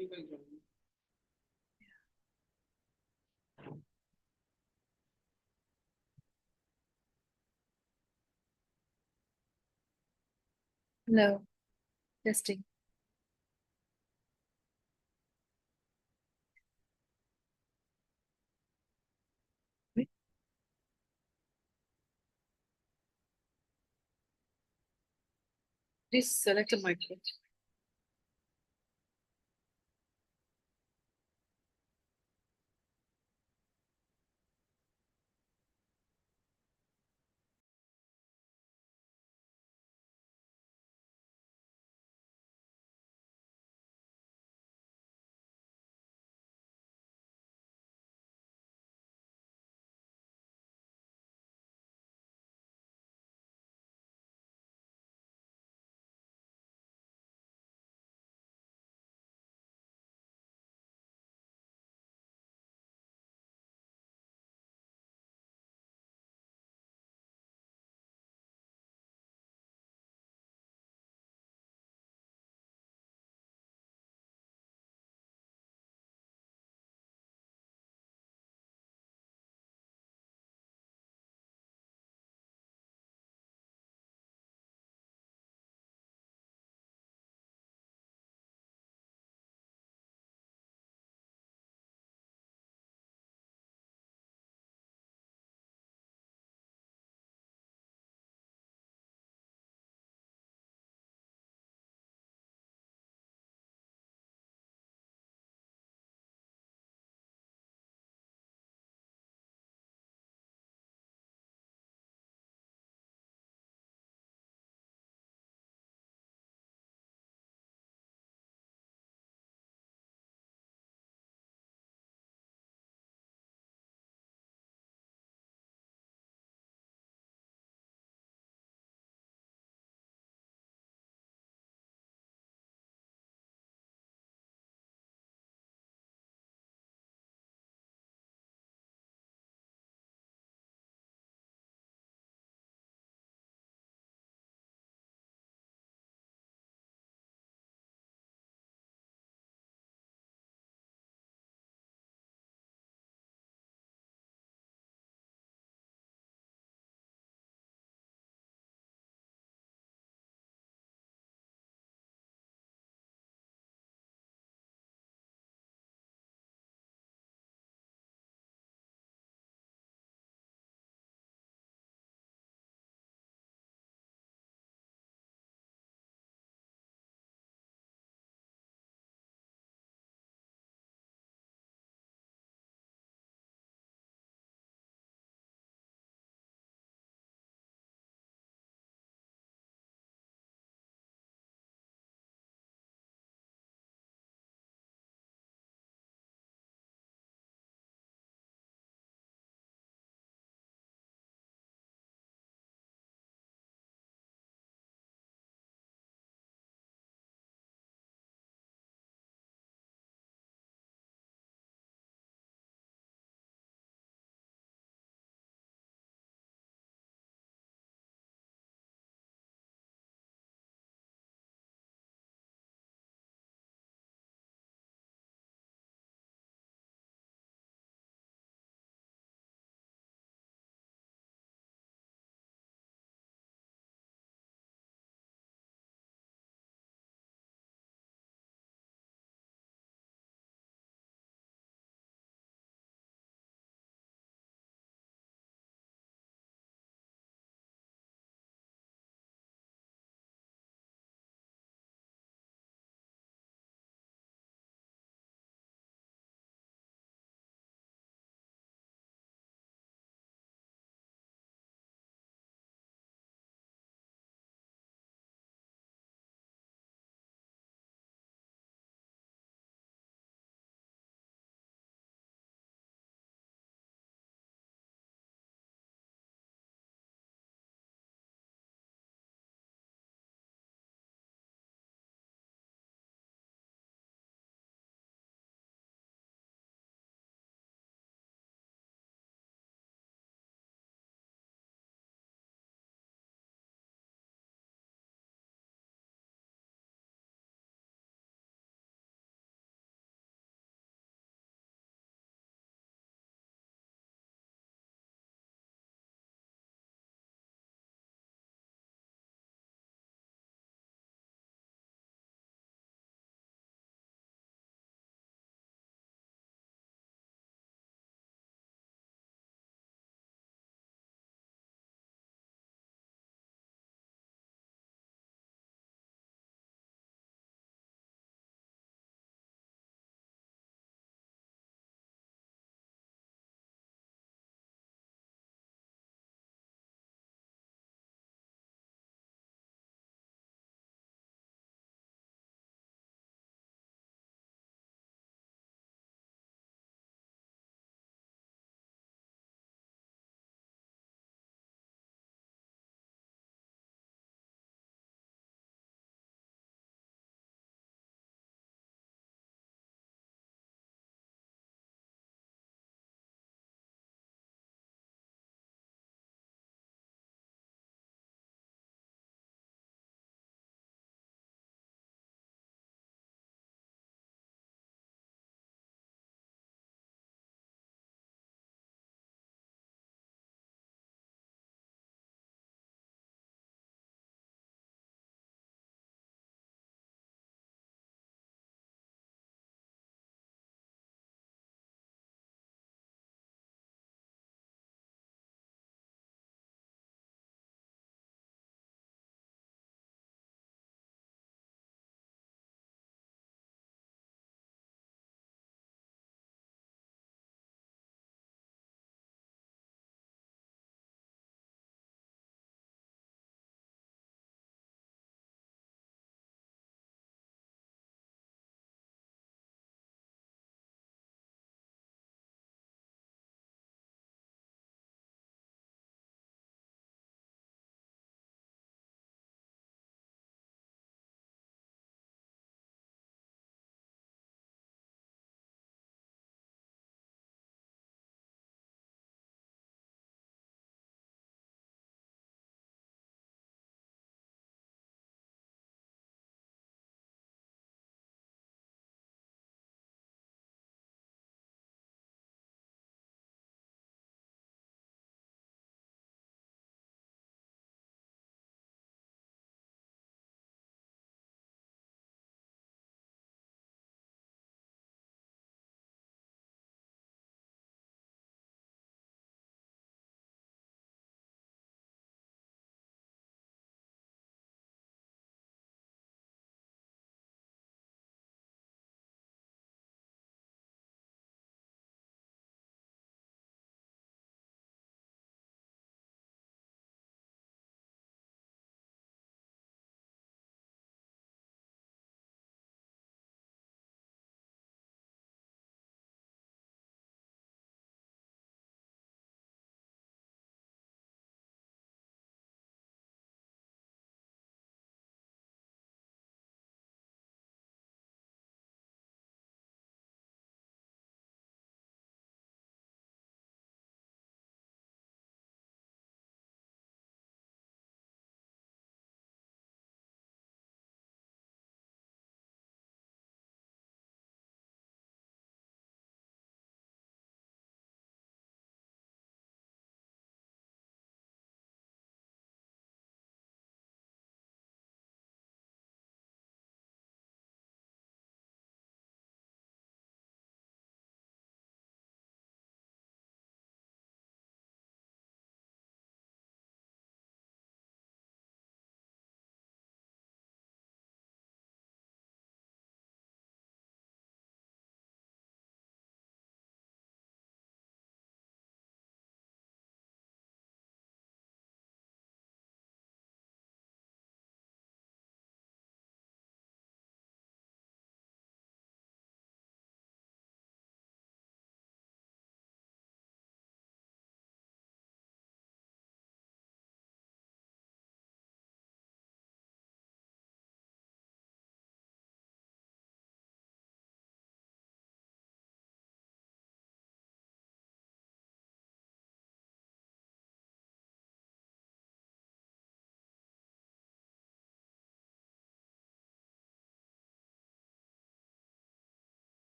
Hello, testing. Wait, please select a microphone.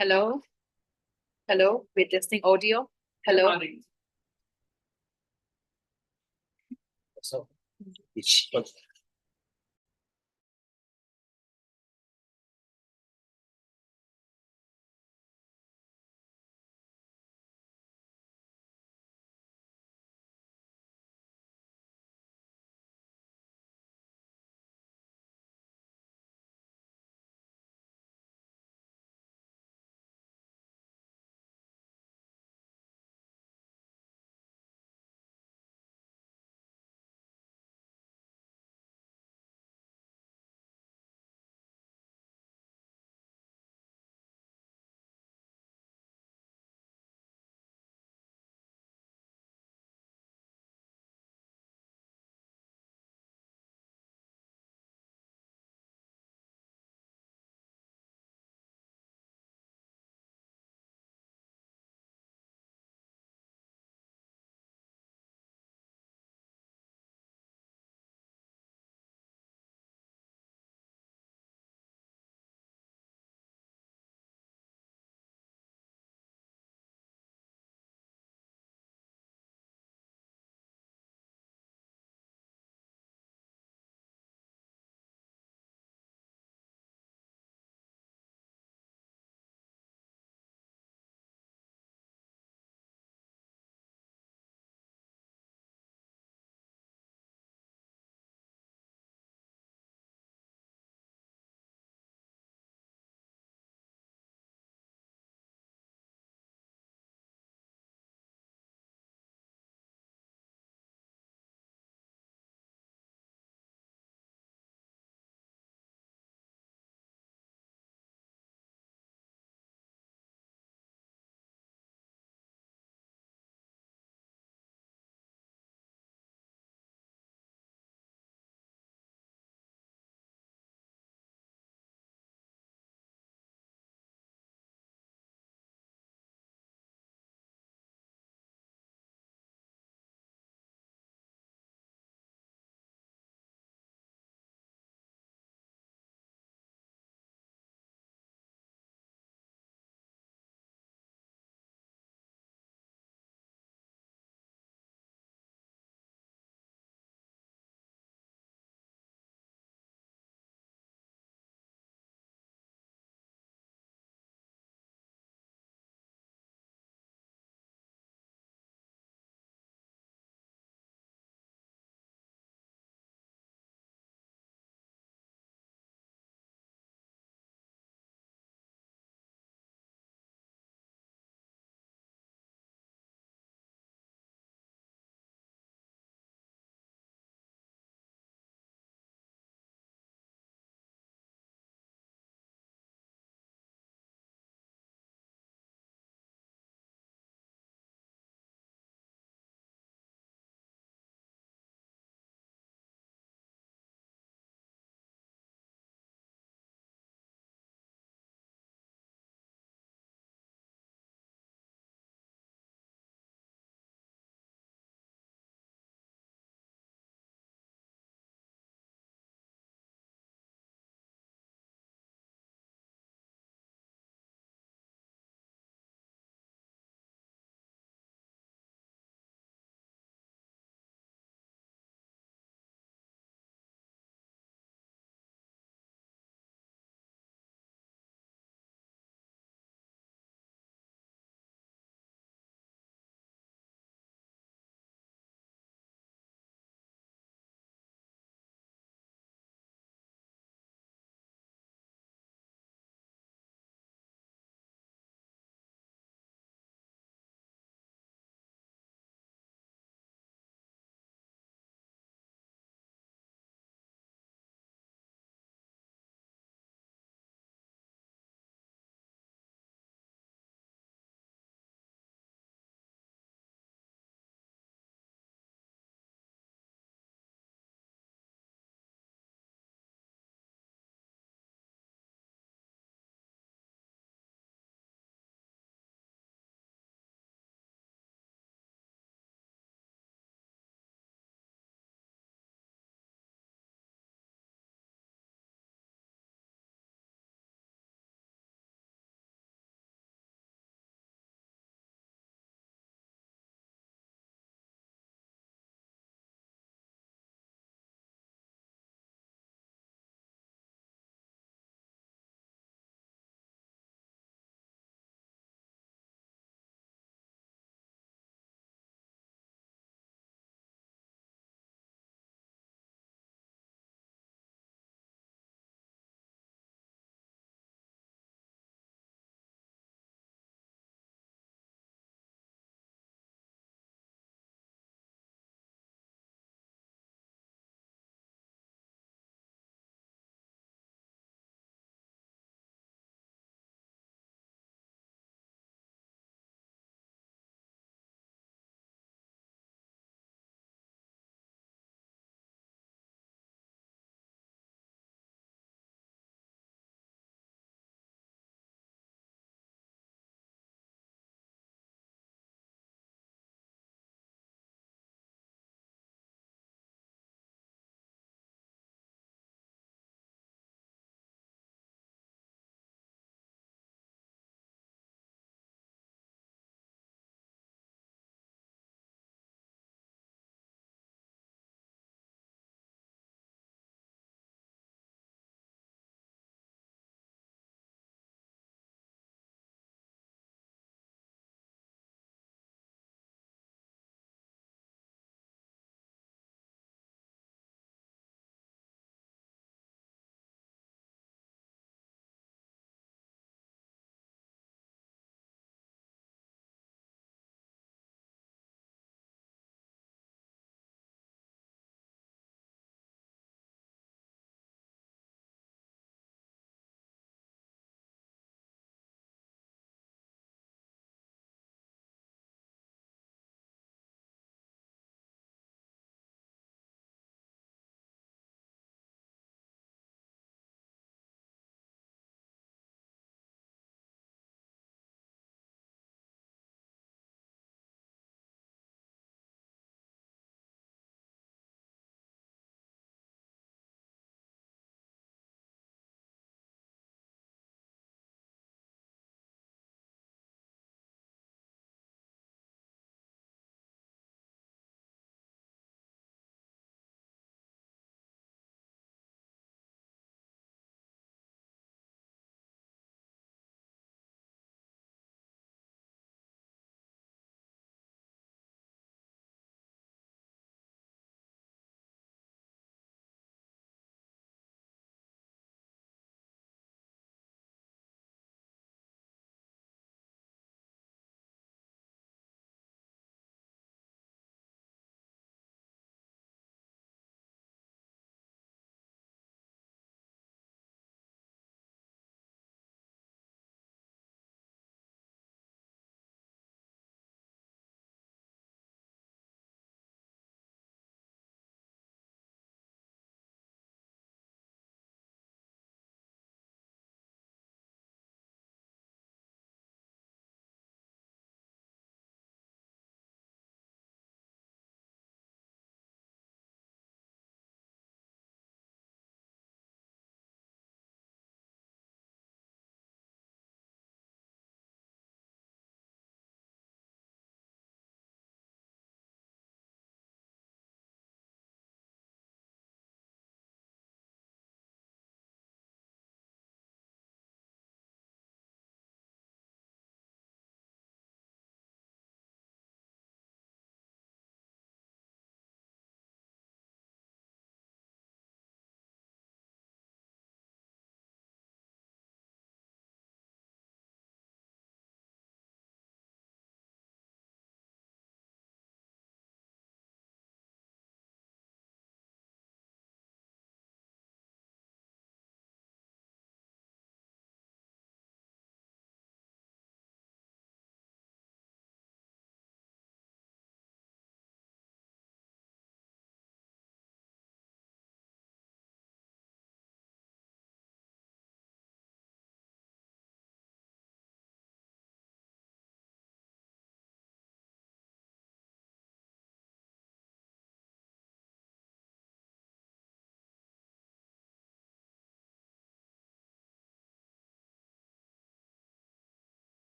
Hello? Hello? We're testing audio. Hello? So it's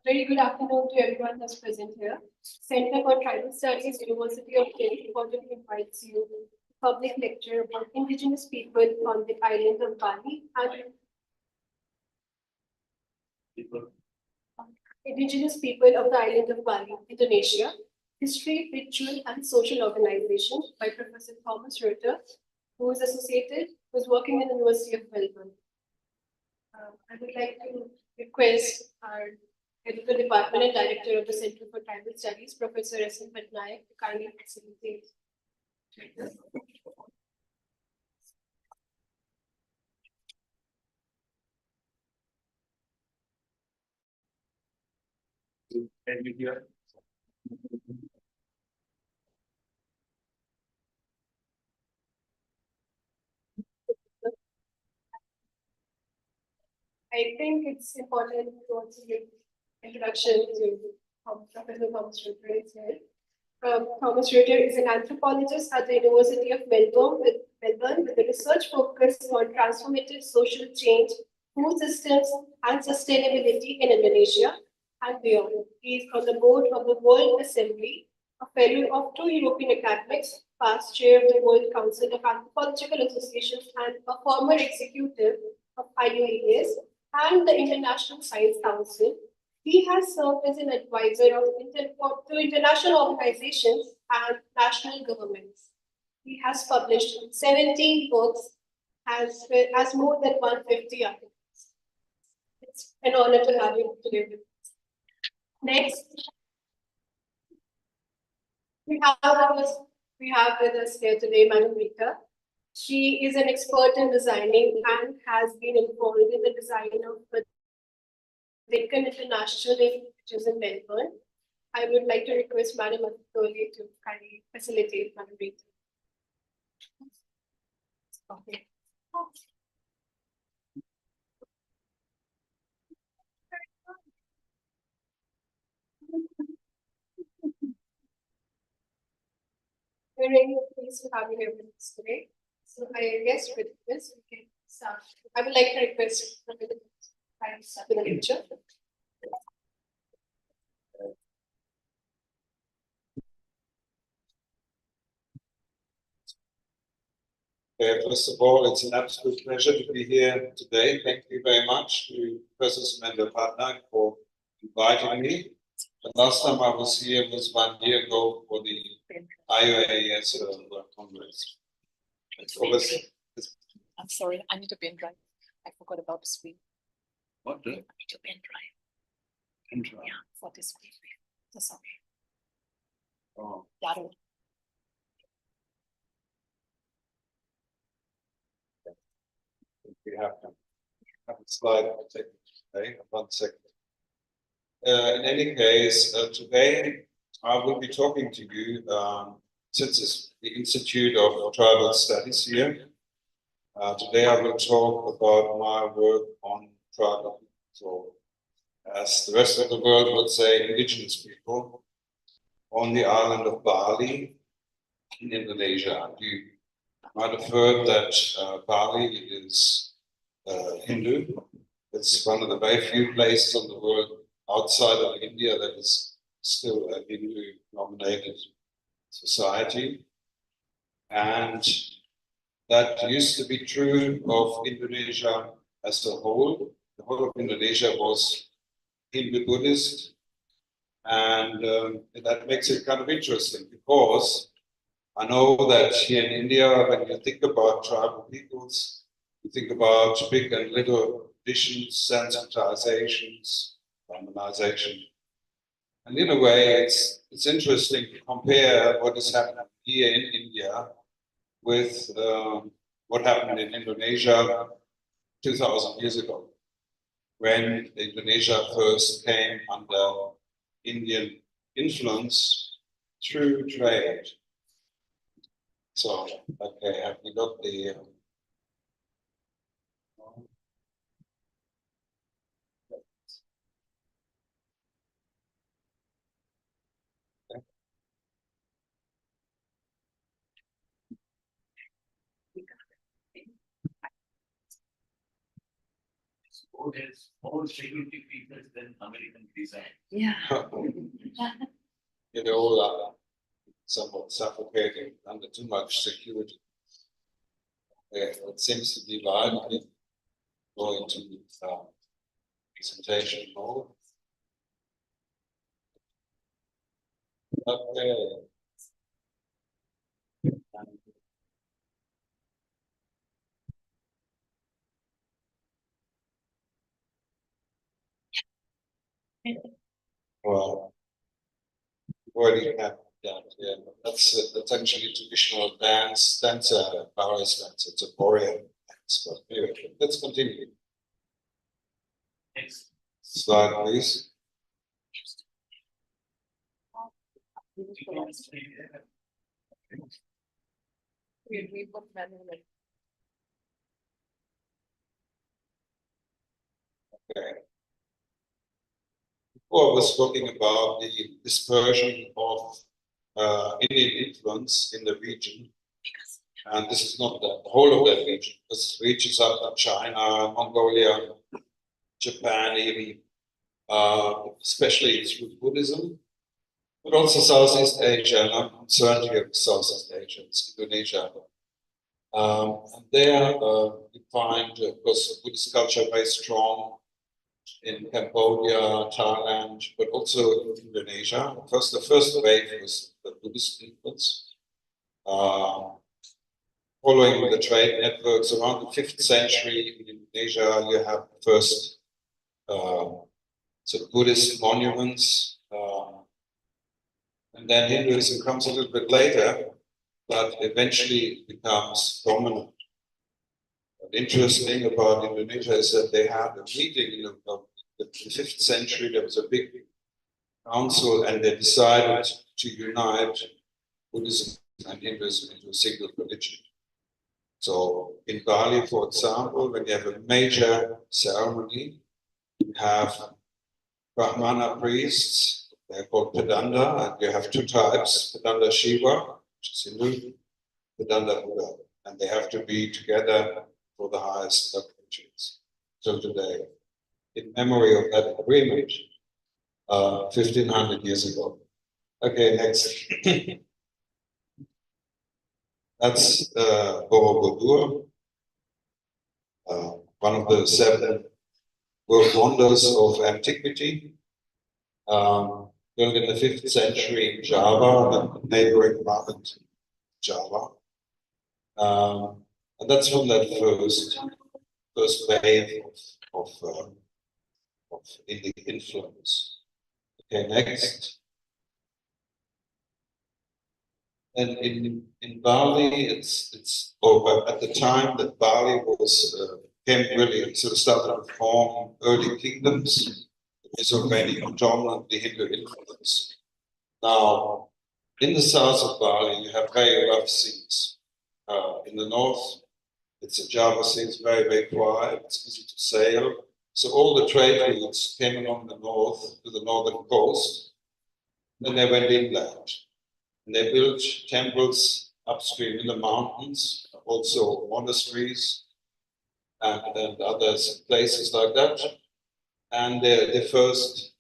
Very good afternoon to everyone that's present here. Center for Tribal Studies, University of Delhi, cordially invites you to public lecture about indigenous people on the island of Bali and indigenous people of the island of Bali, Indonesia, history, ritual, and social organization by Professor Thomas Reuter, who is working in the University of Melbourne. I would like to request our head of the department and director of the Center for Tribal Studies, Professor S.N. Patnaik, to kindly facilitate. Can you hear? I think it's important to also give introduction to Professor Thomas Reuter is here. Thomas Reuter is an anthropologist at the University of Melbourne with a research focus on transformative social change, food systems, and sustainability in Indonesia and beyond. He is on the board of the World Assembly, a fellow of two European academics, past chair of the World Council of Anthropological Associations, and a former executive of IUAS and the International Science Council. He has served as an advisor to international organizations and national governments. He has published 17 books, as more than 150 articles. It's an honor to have you today with us. Next, we have with us here today Madam Rita. She is an expert in designing and has been involved in the design of the Deccan International, which is in Melbourne. I would like to request Madam Anthropology to kindly facilitate Madam Rita. Okay. We're really pleased to have you here with us today. So I guess with this we can start. I would like to request Professor to start with the lecture. First of all, it's an absolute pleasure to be here today. Thank you very much to Professor Samantha Patnaik for inviting me. The last time I was here was 1 year ago for the IUAS Congress. I'm sorry, I need a pen drive. I forgot about the screen. What? I need a pen drive. Pen drive? Yeah, for this screen. So sorry. Oh. Yaro. We have a slide to take today. 1 second. In any case, today I will be talking to you since it's the Institute of Tribal Studies here. Today I will talk about my work on tribal people. So, as the rest of the world would say, indigenous people on the island of Bali in Indonesia. You might have heard that Bali is Hindu. It's one of the very few places in the world outside of India that is still a Hindu-dominated society. And that used to be true of Indonesia as a whole. The whole of Indonesia was Hindu-Buddhist. And that makes it kind of interesting because I know that here in India, when you think about tribal peoples, you think about big and little traditions, sensitizations, harmonization. And in a way, it's interesting to compare what is happening here in India with what happened in Indonesia 2,000 years ago, when Indonesia first came under Indian influence through trade. So, okay, have we got the more security features than American design. Yeah. It all somewhat suffocating under too much security. It seems to be lively. Go into presentation mode. Okay. Well, already have that. Yeah, that's actually traditional dancer, Bali's dance. It's a warrior dance. But anyway, let's continue. Next. Slide, please. We put manually. Okay. Before I was talking about the dispersion of Indian influence in the region, and this is not the whole of that region. This reaches up to China, Mongolia, Japan, even especially through Buddhism, but also Southeast Asia. And I'm concerned here with Southeast Asia, it's Indonesia. And there you find, of course, Buddhist culture very strong in Cambodia, Thailand, but also in Indonesia. The first wave was the Buddhist influence. Following the trade networks around the 5th century in Indonesia, you have the first sort of Buddhist monuments. And then Hinduism comes a little bit later, but eventually becomes dominant. What interesting about Indonesia is that they had a meeting in the 5th century. There was a big council, and they decided to unite Buddhism and Hinduism into a single religion. So in Bali, for example, when you have a major ceremony, you have Brahmana priests, they're called Pedanda, and you have two types, Pedanda Shiva, which is Hindu, Pedanda Buddha, and they have to be together for the highest rituals till today, in memory of that agreement 1500 years ago. Okay, next. That's Borobudur, one of the 7 world wonders of antiquity, built in the 5th century in Java, the neighboring island, Java. And that's from that first wave of Indic influence. Okay, next. And in Bali, it's at the time that Bali was came really sort of started to form early kingdoms. It's already predominantly Hindu influence. Now, in the south of Bali, you have very rough seas. In the north, it's a Java Sea, it's very, very quiet, it's easy to sail. So all the trade routes came along the north to the northern coast, then they went inland. And they built temples upstream in the mountains, also monasteries and other places like that. And the first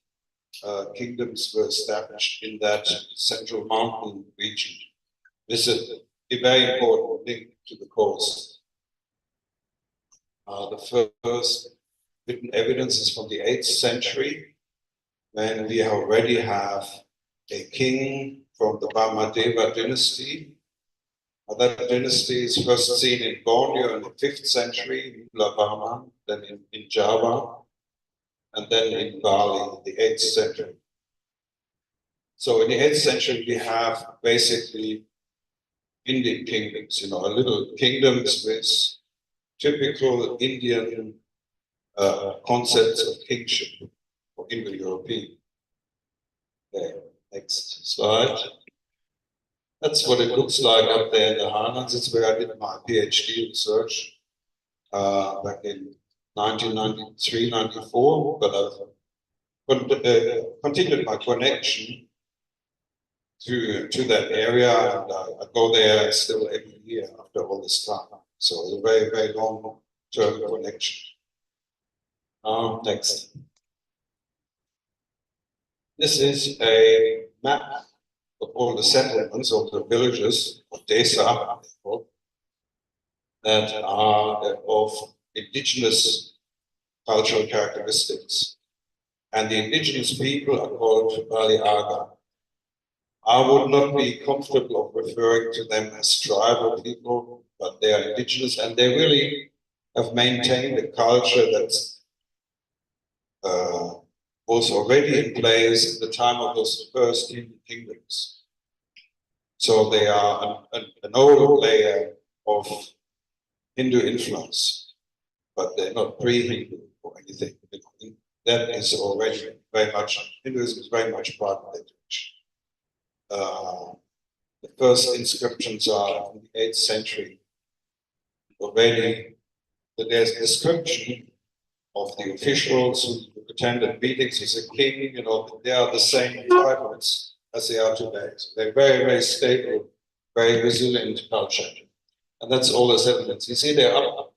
kingdoms were established in that central mountain region. This is a very important link to the coast. The first written evidence is from the 8th century, when we already have a king from the Brahmadeva dynasty. That dynasty is first seen in Borneo in the 5th century, Mula Burma, then in Java, and then in Bali in the 8th century. So in the 8th century, we have basically Indian kingdoms, little kingdoms with typical Indian concepts of kingship or Indo-European. Okay, next slide. That's what it looks like up there in the highlands. It's where I did my PhD research back in 1993, 94, but I've continued my connection to that area, and I go there still every year after all this time. So it's a very, very long-term connection. Next. This is a map of all the settlements of the villages of Desa that are of indigenous cultural characteristics. And the indigenous people are called Bali Aga. I would not be comfortable of referring to them as tribal people, but they are indigenous and they really have maintained a culture that's was already in place at the time of those first Hindu kingdoms. So they are an old layer of Hindu influence, but they're not pre-Hindu or anything. That is already very much, Hinduism is very much part of that tradition. The first inscriptions are from the 8th century. Already, there's a description of the officials who attended meetings as a king, they are the same titles as they are today. So they're very, very stable, very resilient culture. And that's all the settlements. You see, they're up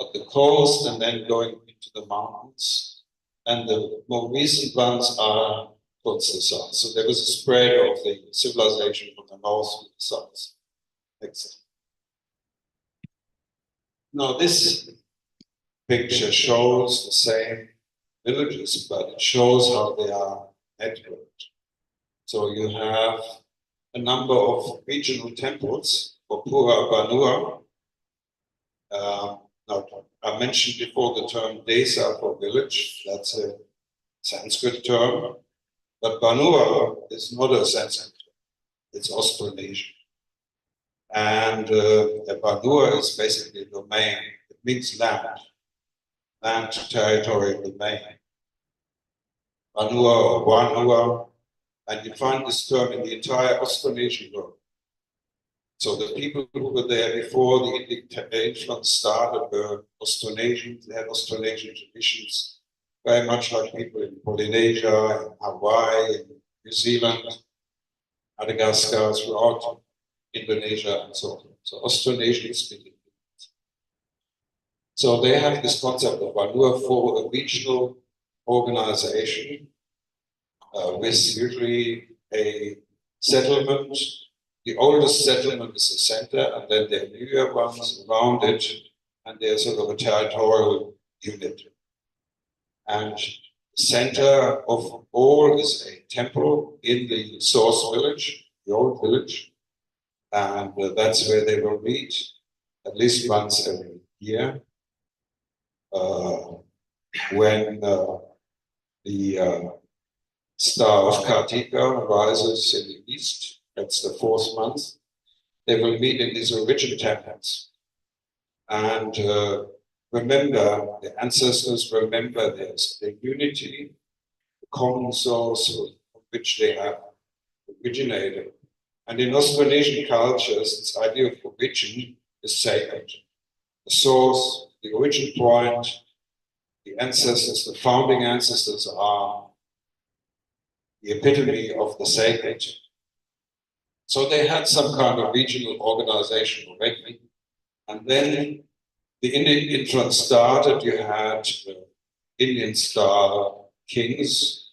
at the coast and then going into the mountains. And the more recent ones are towards the south. So there was a spread of the civilization from the north to the south. Excellent. Now, this picture shows the same villages, but it shows how they are networked. So you have a number of regional temples for Pura Banua. Now, I mentioned before the term Desa for village, that's a Sanskrit term, but Banua is not a Sanskrit term, it's Austronesian. And Banua is basically a domain, it means land territory domain. Banua or Wanua, and you find this term in the entire Austronesian world. So the people who were there before the Indic influence started were Austronesians, they had Austronesian traditions, very much like people in Polynesia, in Hawaii, in New Zealand, Madagascar, throughout Indonesia, and so on. So Austronesian speaking. So they have this concept of Banua for a regional organization with usually a settlement. The oldest settlement is the center, and then there are newer ones around it, and there's sort of a territorial unit. And the center of all is a temple in the source village, the old village, and that's where they will meet at least once every year. When the star of Kartika rises in the east, that's the 4th month, they will meet in these origin temples. And remember, the ancestors remember this, the unity, the common source from which they have originated. And in Austronesian cultures, this idea of origin is sacred. The source, the origin point, the ancestors, the founding ancestors are the epitome of the sacred. So they had some kind of regional organization already. And then the Indian influence started. You had Indian style kings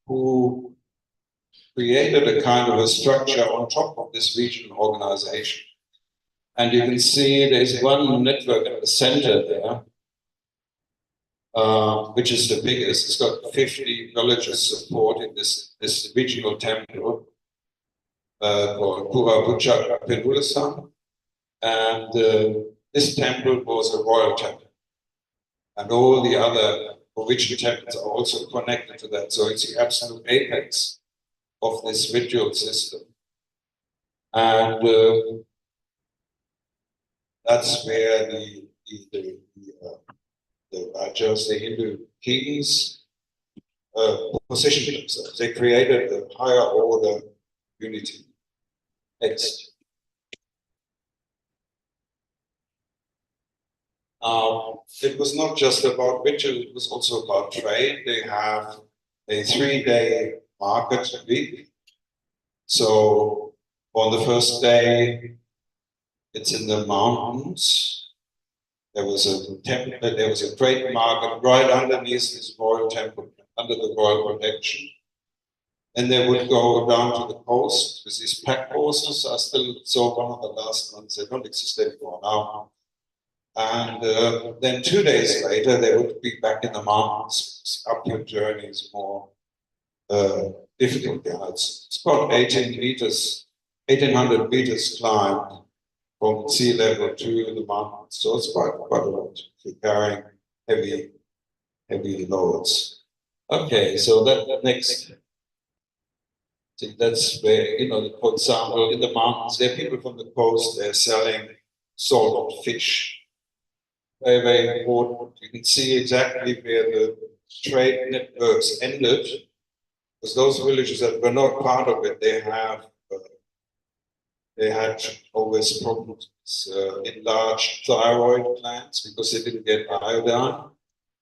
who created a kind of a structure on top of this regional organization. And you can see there's one network at the center there, which is the biggest. It's got 50 villages supporting this regional temple called Pura Puja Penulasan. And this temple was a royal temple. And all the other original temples are also connected to that. So it's the absolute apex of this ritual system. And that's where the Rajas, the Hindu kings, positioned themselves. They created a higher order unity. Next. It was not just about ritual, it was also about trade. They have a 3-day market a week. So on the first day, it's in the mountains. There was a temple, there was a great market right underneath this royal temple, under the royal protection. And they would go down to the coast with these pack horses. I still saw one of the last ones. They don't exist anymore now. And then 2 days later, they would be back in the mountains. Uphill journey is more difficult. Yeah, it's about 1,800 meters climb from sea level to the mountains. So it's quite a lot if you're carrying heavy loads. Okay, so that next. So that's where, for example, in the mountains, there are people from the coast, they're selling salted fish. Very, very important. You can see exactly where the trade networks ended, because those villages that were not part of it, they had always problems in large thyroid glands because they didn't get iodine.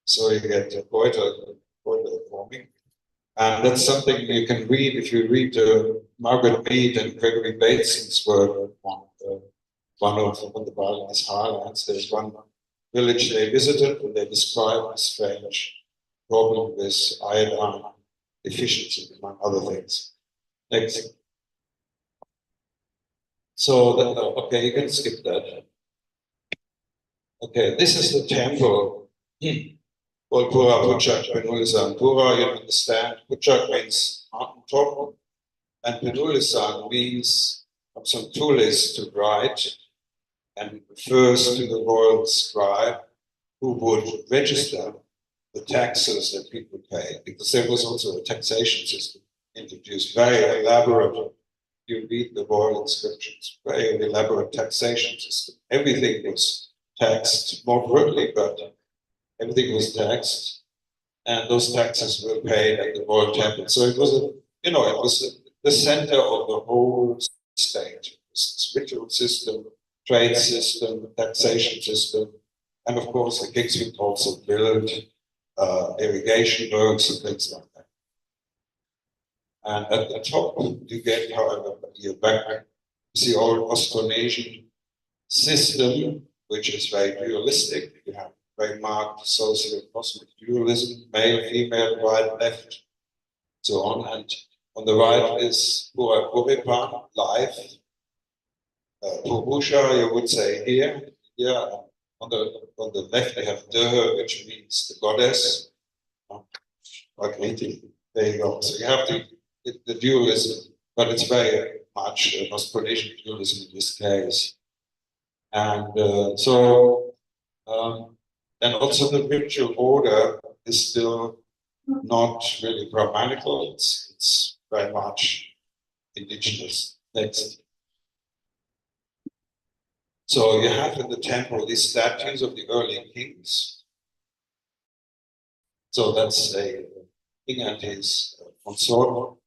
So you get goiter forming. And that's something you can read if you read Margaret Mead and Gregory Bateson's work on the Balinese highlands. There's one village they visited and they described a strange problem with iodine deficiency, among other things. Next. So, okay, you can skip that. Okay, this is the temple. Well, Pura Puchak Penulisan. Pura, you understand, Puchak means mountain top, and Penulisan means some tulis to write, and refers to the royal scribe who would register the taxes that people pay, because there was also a taxation system introduced, very elaborate. You read the royal inscriptions, very elaborate taxation system. Everything was taxed moderately, but everything was taxed, and those taxes were paid at the royal temple. So it was the center of the whole state. It was this ritual system, trade system, taxation system, and of course the kings would also build irrigation works and things like that. And at the top, you get, however, your back, the old Austronesian system, which is very dualistic. You have very marked socio-cosmic dualism, male, female, right, left, so on. And on the right is Pura Puripan, life. Purusha, you would say here. Yeah. On the left, you have Dur, which means the goddess. Okay, there you go. So you have the dualism, but it's very much Austronesian dualism in this case. And and also the ritual order is still not really Brahmanical, it's very much indigenous. Next. So you have in the temple these statues of the early kings. So that's a king and his consort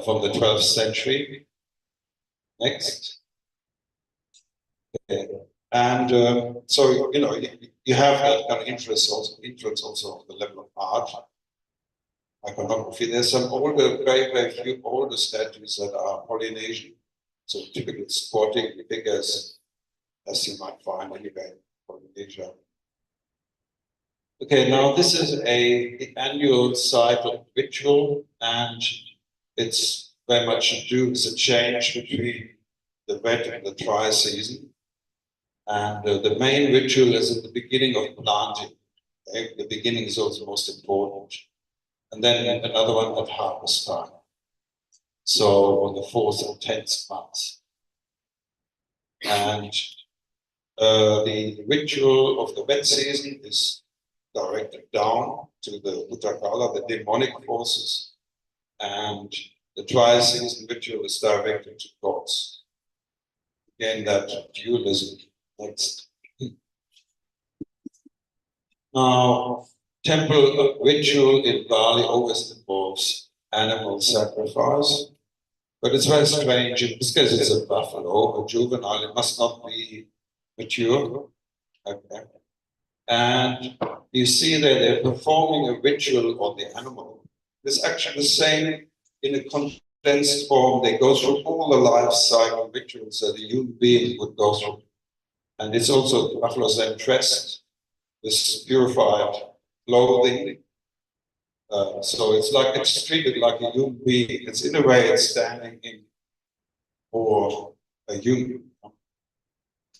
from the 12th century. Next. Okay. And so, you have that kind of influence also of the level of art, iconography. There's some older, very, very few older statues that are Polynesian, so typical sporting figures, as you might find anywhere in Polynesia. Okay, now this is the annual cycle ritual, and it's very much to do with the change between the wet and the dry season. And the main ritual is at the beginning of planting. Okay? The beginning is also most important. And then another one at harvest time. So on the 4th and 10th month. And the ritual of the wet season is directed down to the Utakala, the demonic forces. And the dry season ritual is directed to gods. Again, that dualism. Next. Now, temple ritual in Bali always involves animal sacrifice, but it's very strange. In this case, it's a buffalo, a juvenile. It must not be mature. Okay. And you see that they're performing a ritual on the animal. It's actually the same in a condensed form. They go through all the life cycle rituals that a human being would go through. And it's also buffaloes then dressed with purified clothing. So it's treated like a human being. It's in a way it's standing in for a human.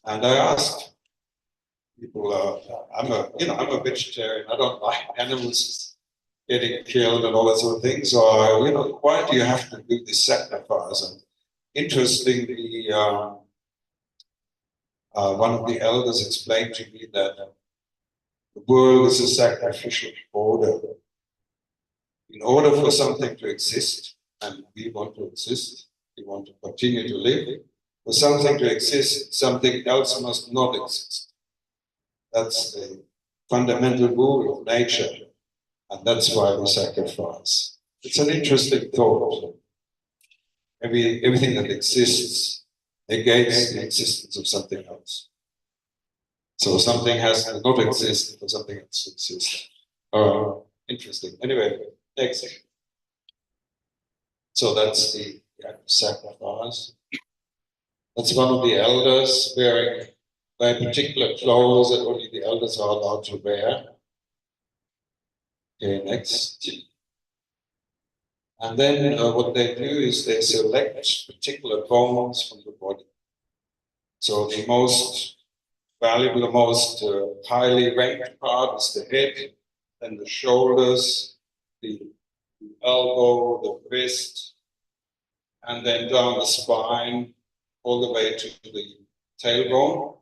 And I asked people, I'm a vegetarian. I don't like animals getting killed and all that sort of thing. So why do you have to do this sacrifice? And interestingly, one of the elders explained to me that the world is a sacrificial order. In order for something to exist, and we want to exist, we want to continue to live, for something to exist, something else must not exist. That's the fundamental rule of nature, and that's why we sacrifice. It's an interesting thought. Everything that exists negates the existence of something else. So something has to not exist for something else to exist. Interesting. Anyway, next. So that's the act of sacrifice. That's one of the elders wearing particular clothes that only the elders are allowed to wear. Okay, next. And then what they do is they select particular bones from the body. So the most valuable, the most highly ranked part is the head, then the shoulders, the elbow, the wrist, and then down the spine, all the way to the tailbone.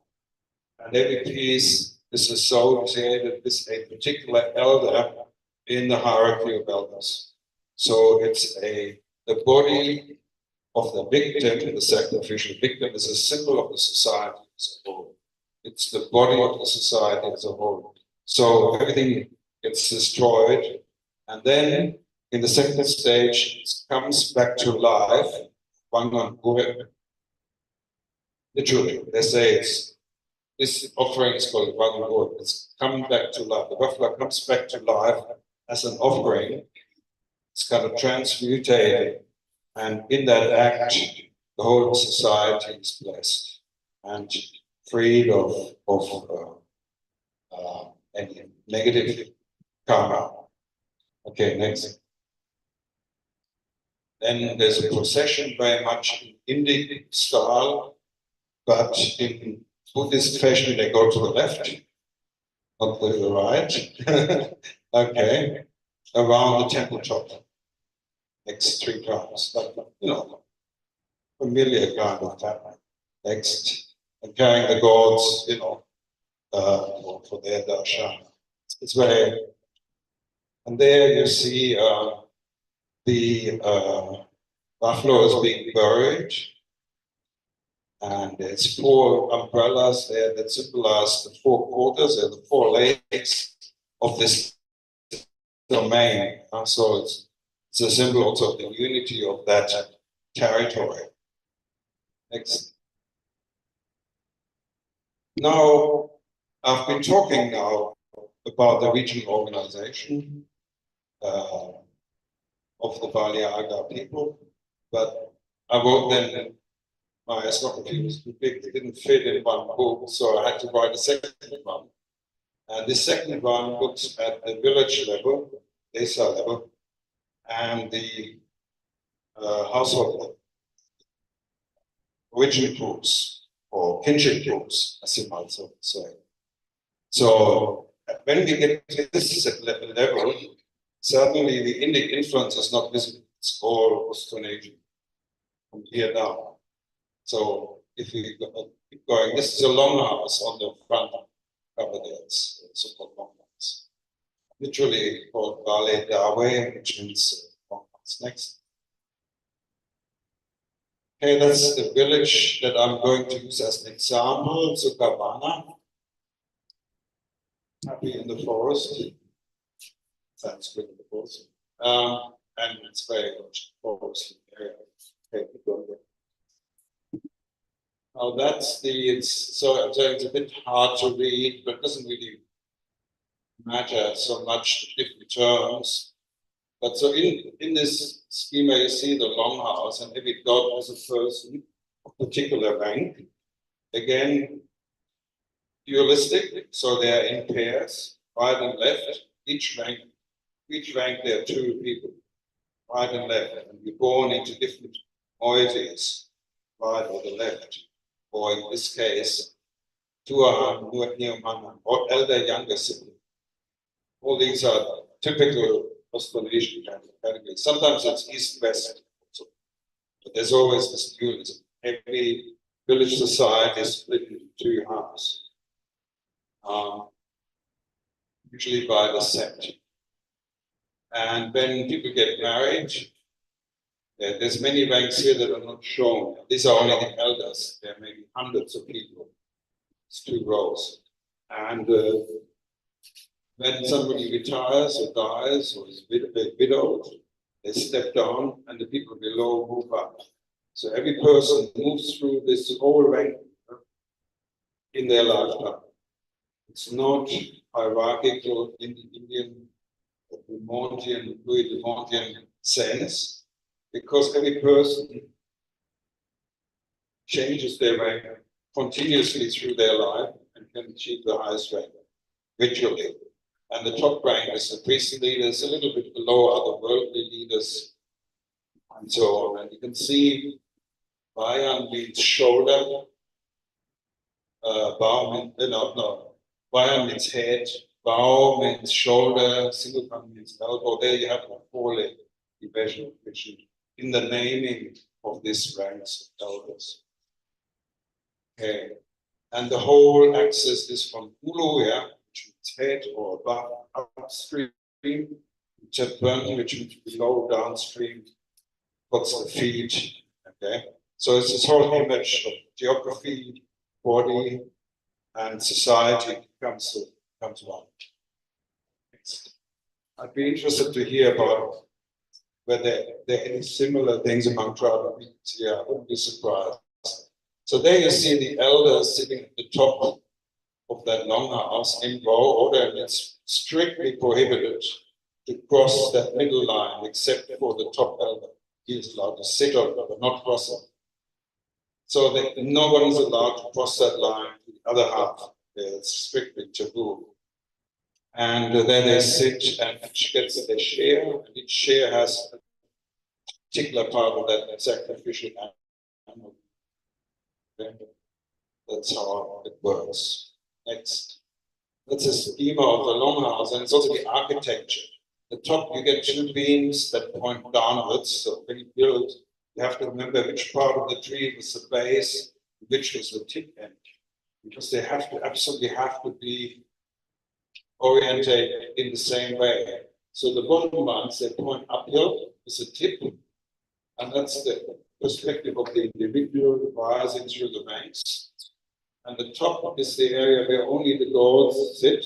And every piece is associated with a particular elder in the hierarchy of elders. So it's the body of the victim, the sacrificial victim, is a symbol of the society as a whole. It's the body of the society as a whole. So everything gets destroyed, and then in the second stage, it comes back to life. Literally, they say this offering is called Wangan. It's coming back to life. The buffalo comes back to life as an offering. It's kind of transmutated, and in that act, the whole society is blessed and freed of any negative karma. Okay, next. Then there's a procession very much in Indic style, but in Buddhist fashion they go to the left, not to the right. Okay, around the temple top. Next 3 times, but familiar kind of pattern. Next, and carrying the gods, for their darshan. It's very, and there you see the buffalo is being buried, and there's 4 umbrellas there that symbolize the 4 quarters and the 4 legs of this domain. So it's a symbol also of the unity of that territory. Next. Now, I've been talking now about the regional organization of the Bali Aga people, but I wrote them, my ethnography was too big, it didn't fit in one book, so I had to write a second one. And the second one looks at the village level, desa level, and the household level. Origin groups or kinship groups, as you might say. So when we get to this level, suddenly the Indic influence is not visible. It's all Austronesian from here down. So if we keep going, this is a longhouse on the front cover there. It's so-called longhouse. Literally called Bali Dawe, which means longhouse. Next. Okay, that's the village that I'm going to use as an example, Sukavana. Happy in the forest. That's good in the forest. And it's very much forest area. Okay, keep going there. Now that's so it's a bit hard to read, but it doesn't really matter so much the different terms. But so in this schema, you see the longhouse, and every dot is a person of particular rank. Again, dualistic, so they are in pairs, right and left. Each rank there are two people, right and left, and we're born into different moieties, right or the left, or in this case, Tuahan, Nuatniuman, or elder younger sibling. All these are typical Austronesian categories. Sometimes it's east-west, but there's always this dualism. Every village society is split into two halves, usually by the sect. And when people get married, there's many ranks here that are not shown. These are only the elders. There may be hundreds of people. It's two rows. And when somebody retires or dies or is widowed, they step down and the people below move up. So every person moves through this whole rank in their lifetime. It's not hierarchical in the Indian, Louis sense, because every person changes their rank continuously through their life and can achieve the highest rank ritually. And the top rank is the priestly leaders, a little bit below other worldly leaders, and so on. And you can see Bayan means shoulder, Bayan means head, Bao means shoulder, Singleton means elbow. There you have the four-leg division, which is in the naming of these ranks of elders. Okay. And the whole axis is from Ulu, which means head or above, upstream, Chetburn, which means below, downstream, what's the feet, okay? So it's this whole image of geography, body, and society comes one. I'd be interested to hear about whether there are any similar things among tribal peoples here. I wouldn't be surprised. So there you see the elders sitting at the top of that longhouse in row order, and it's strictly prohibited to cross that middle line except for the top elder. He is allowed to sit on it, but not cross it. So that no one is allowed to cross that line to the other half. It's strictly taboo. And then they sit, and each gets their share, and each share has a particular part of that sacrificial animal. That's how it works. Next. That's a schema of the longhouse, and it's also the architecture. The top, you get two beams that point downwards. So when you build, you have to remember which part of the tree was the base, which was the tip end, because they absolutely have to be oriented in the same way. So the bottom ones, they point uphill with the tip, and that's the perspective of the individual rising through the ranks. And the top is the area where only the gods sit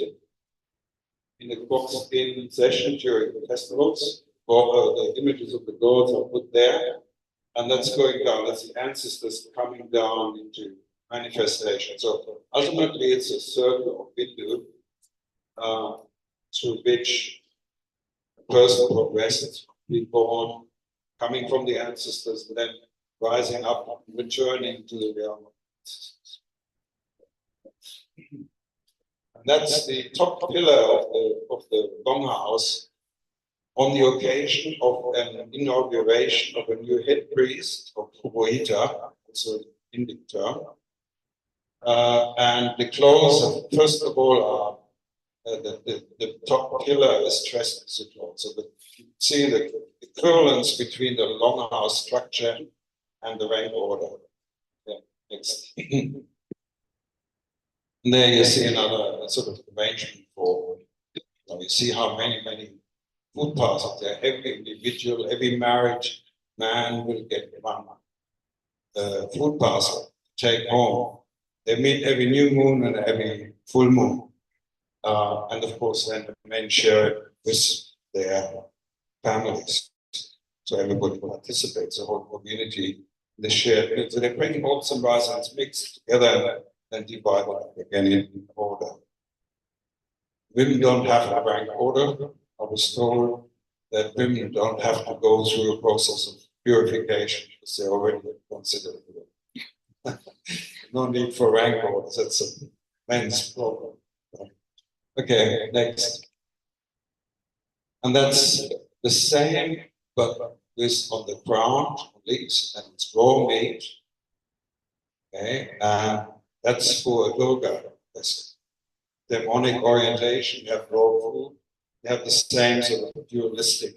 in the box in session during the festivals. The images of the gods are put there, and that's going down. That's the ancestors coming down into manifestation. So ultimately, it's a circle of Hindu through which a person progresses, being born, coming from the ancestors, and then rising up, returning to the realm of ancestors. And that's the top pillar of the longhouse on the occasion of an inauguration of a new head priest of Reuter, also an Indic term. And the clothes, first of all, are the top pillar is dressed. So you see the equivalence between the longhouse structure and the rank order. Yeah, next. And there you see another sort of arrangement for, you see how many food parcels there. Every individual, every married man will get one food parcel to take home. They meet every new moon and every full moon. And of course, then the men share it with their families. So everybody participates, the whole community, they share. So they bring all some rice and it's mixed together and divide it again in order. Women don't have a rank order. I was told that women don't have to go through a process of purification because they're already considered. No need for rank orders. men's problem. Okay, next. And that's the same, but this on the ground, leaves, and it's raw meat. Okay, and that's for a yoga lesson. Demonic orientation, you have raw food, you have the same sort of dualistic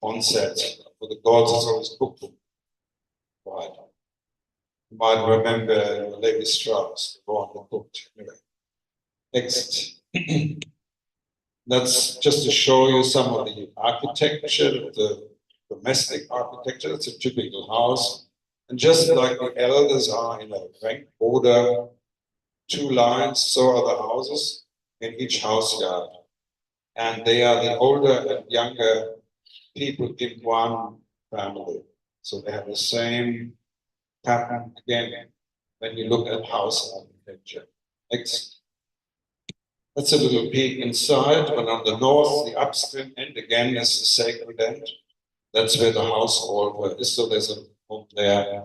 concept. For the gods, it's always cooked. Right. You might remember Levi Strauss, the one that cooked. Anyway. Next. That's just to show you some of the architecture, the domestic architecture. It's a typical house. And just like the elders are in a rank order, 2 lines, so are the houses in each house yard. And they are the older and younger people in one family. So they have the same pattern again when you look at house architecture. Next. That's a little peek inside, but on the north, the upstream end again is the sacred end. That's where the house altar is. So there's a home there,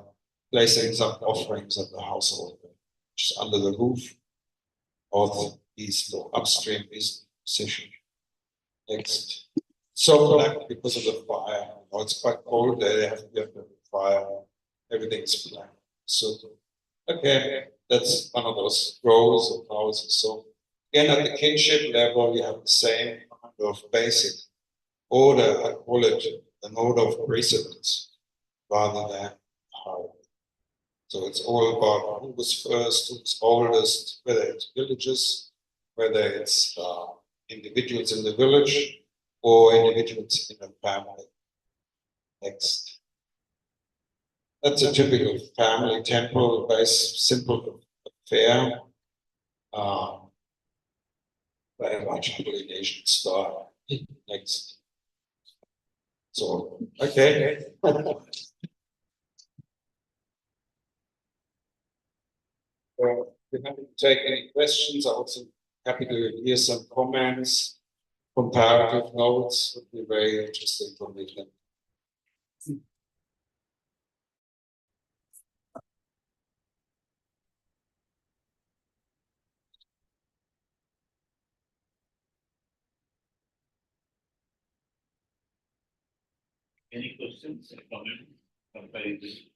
placing some offerings at the house altar, which is under the roof of the east or upstream east position. Next. So black because of the fire. You know, it's quite cold there, they have to get the fire. Everything's black. So, okay, that's one of those rows of houses. So, again, at the kinship level, you have the same kind of basic order, I call it an order of precedence, rather than how. So it's all about who was first, who's oldest, whether it's villages, whether it's individuals in the village, or individuals in a family. Next. That's a typical family temple, very simple affair. Very much Polynesian style. Next. So, okay. Well, we're happy to take any questions. I'm also happy to hear some comments, comparative notes would be very interesting for me. Any questions or comments? Comparison?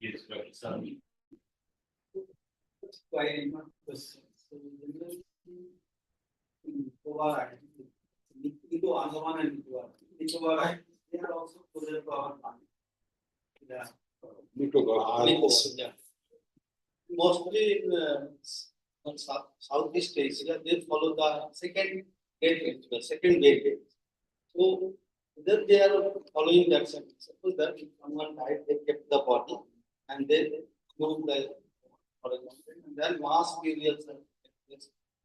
Yes, Dr. Sami. Why not questions? So, Nicobar, Nico Andaman and Nicobar, they are also closer to our family. Yeah. Nicobar. Yeah. Mostly in Southeast Asia, they follow the second gate, the second gate. So then they are following that same. Suppose that if someone died, they kept the body and they move the, for example, and then mass burials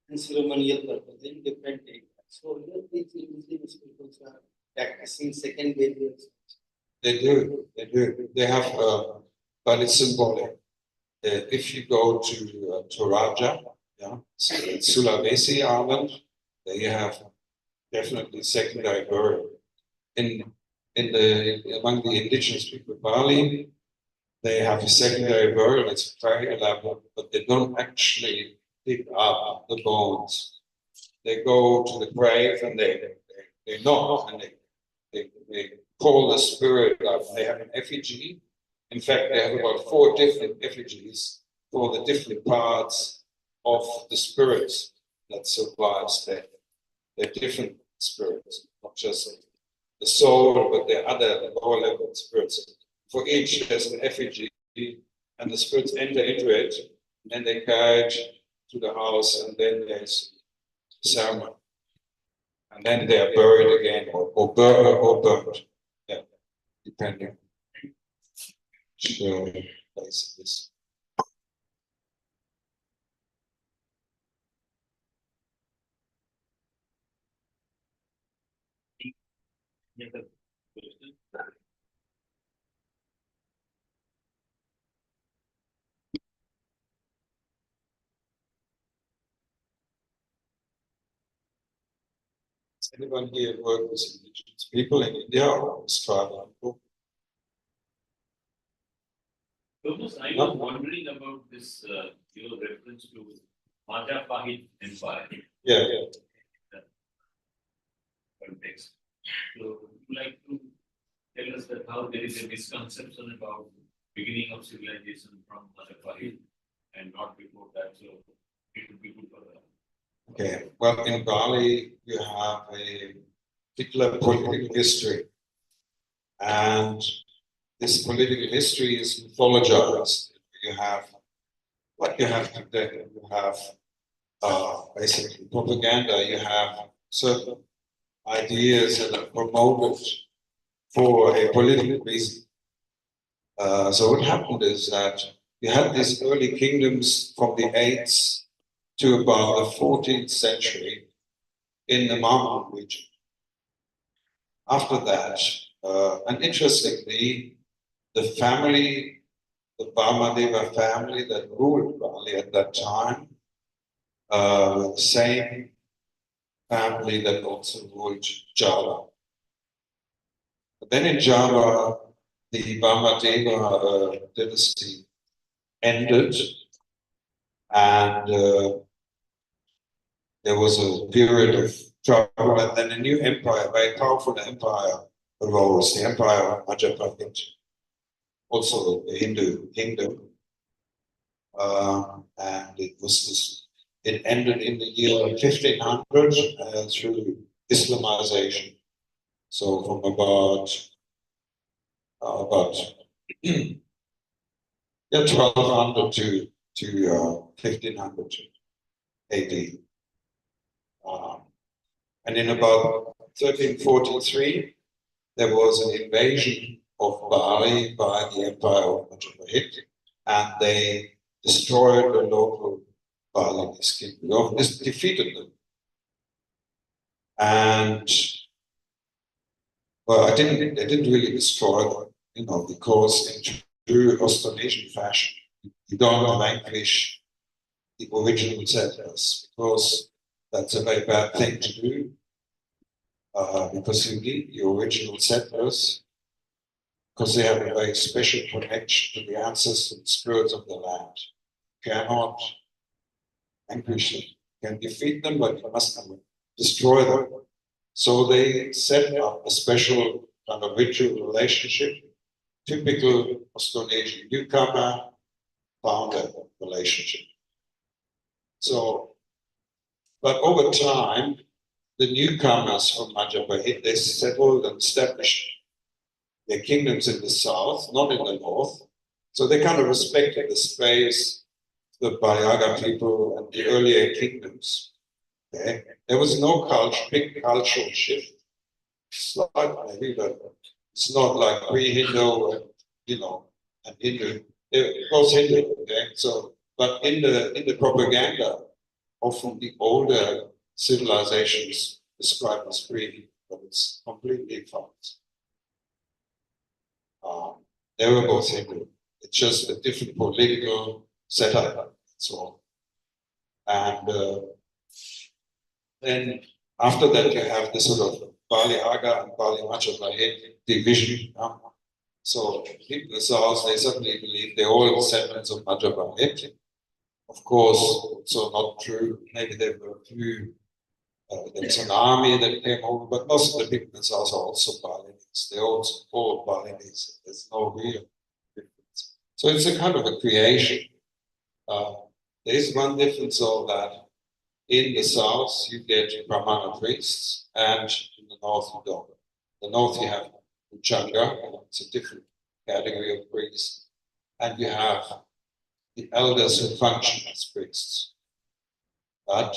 and ceremonial purpose in different areas. So here these indigenous people are practicing second burials. They do. They have Bali symbolic. If you go to Toraja, yeah, so in Sulawesi Island, they have definitely secondary burial. Among the indigenous people of Bali, they have a secondary burial. It's very elaborate, but they don't actually dig up the bones. They go to the grave and they knock and they call the spirit up. They have an effigy. In fact, they have about 4 different effigies for the different parts of the spirits that survives there. They're different spirits, not just the soul, but the other lower level spirits. For each, there's an effigy, and the spirits enter into it, and they carry it to the house, and then there's ceremony. And then they are buried again, or burned. Yeah, depending. Sure, place it is. Any other questions? Does anyone here work with indigenous people in India or with tribal people? Thomas, I was wondering about this your reference to Majapahit Empire Yeah, context. So would you like to tell us that how there is a misconception about beginning of civilization from Majapahit and not before that, so it would be good for that. okay. Well, in Bali, you have a particular political history, and this political history is mythologized. You have what you have today. You have basically propaganda. You have certain ideas that are promoted for a political reason. So what happened is that you had these early kingdoms from the 8th to about the 14th century in the mountain region. After that, and interestingly, the family, the Brahmadeva family that ruled Bali at that time, the same family that also ruled Java. But then in Java, the Brahmadeva dynasty ended, and there was a period of trouble, and then a new empire, a very powerful empire, arose, the Empire of Majapahit, also a Hindu kingdom. And it ended in the year 1500 through Islamization. So from about 1200 to 1500 AD. And in about 1343, there was an invasion of Bali by the Empire of Majapahit, and they destroyed the local Balinese kingdom, defeated them. And well, they didn't really destroy them, because in true Austronesian fashion, you don't vanquish the original settlers, because that's a very bad thing to do, because you need the original settlers, because they have a very special connection to the ancestors and spirits of the land. You cannot vanquish them. You can defeat them, but you must not destroy them. So they set up a special kind of ritual relationship, typical Austronesian newcomer founder relationship. So, but over time, the newcomers from Majapahit, they settled and established their kingdoms in the south, not in the north. So they kind of respected the space, the Baliaga people and the earlier kingdoms. Okay? There was no big cultural shift. Slight maybe, but it's not like pre-Hindu and and Hindu. It was Hindu, okay? So, but in the propaganda, often the older civilizations described as pre-Hindu, but it's completely false. They were both Hindu. It's just a different political setup. So, and then after that, you have the sort of Bali Aga and Bali Majapahit division. So people in the south, they suddenly believe they're all descendants of Majapahit. Of course, also not true. Maybe there were a few. There was an army that came over, but most of the people in the south are also Balinese. They're also all Balinese. There's no real difference. So it's a kind of a creation. There is one difference of that. In the south, you get Brahmana priests, and in the north, you don't. In the north, you have Uchanga, it's a different category of priests, and you have the elders who function as priests. But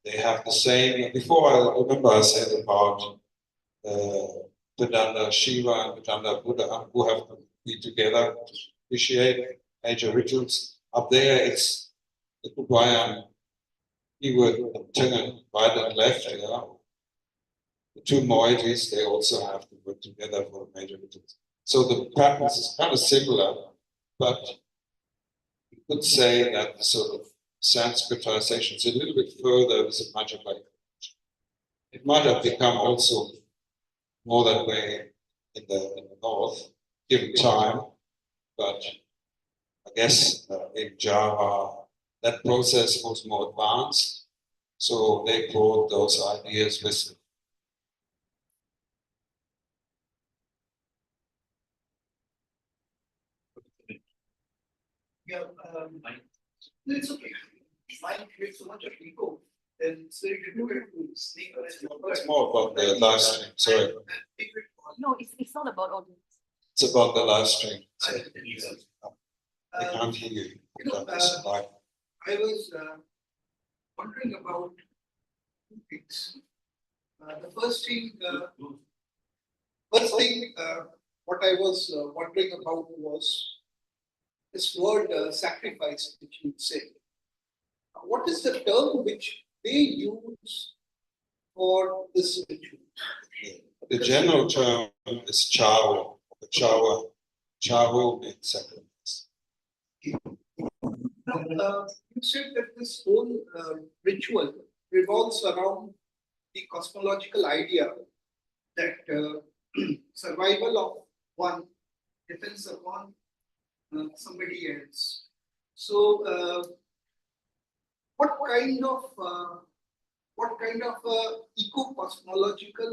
they have the same. Before, I remember I said about Vedanta Shiva and Vedanta Buddha, who have to be together to appreciate major rituals. Up there, it's the Kubayan. He would turn right and left. The two moieties, they also have to work together for major rituals. So the patterns is kind of similar, but you could say that the sort of Sanskritization is a little bit further with the Majapahit. It might have become also more that way in the north, given time, but I guess in Java that process was more advanced. So they brought those ideas with them. Yeah, it's okay. Mind creates so much of ego, then it's very difficult to sneak or It's more about the live stream, sorry. No, it's not about audience. It's about the live stream. So I Uh, can't hear you. you know, Live. I was wondering about two things. The first thing, what I was wondering about was this word sacrifice, which you say. What is the term which they use for this ritual? The general term is chow. Chow means sacrifice. Now, you said that this whole ritual revolves around the cosmological idea that survival of one depends upon somebody else. So, what kind of eco-cosmological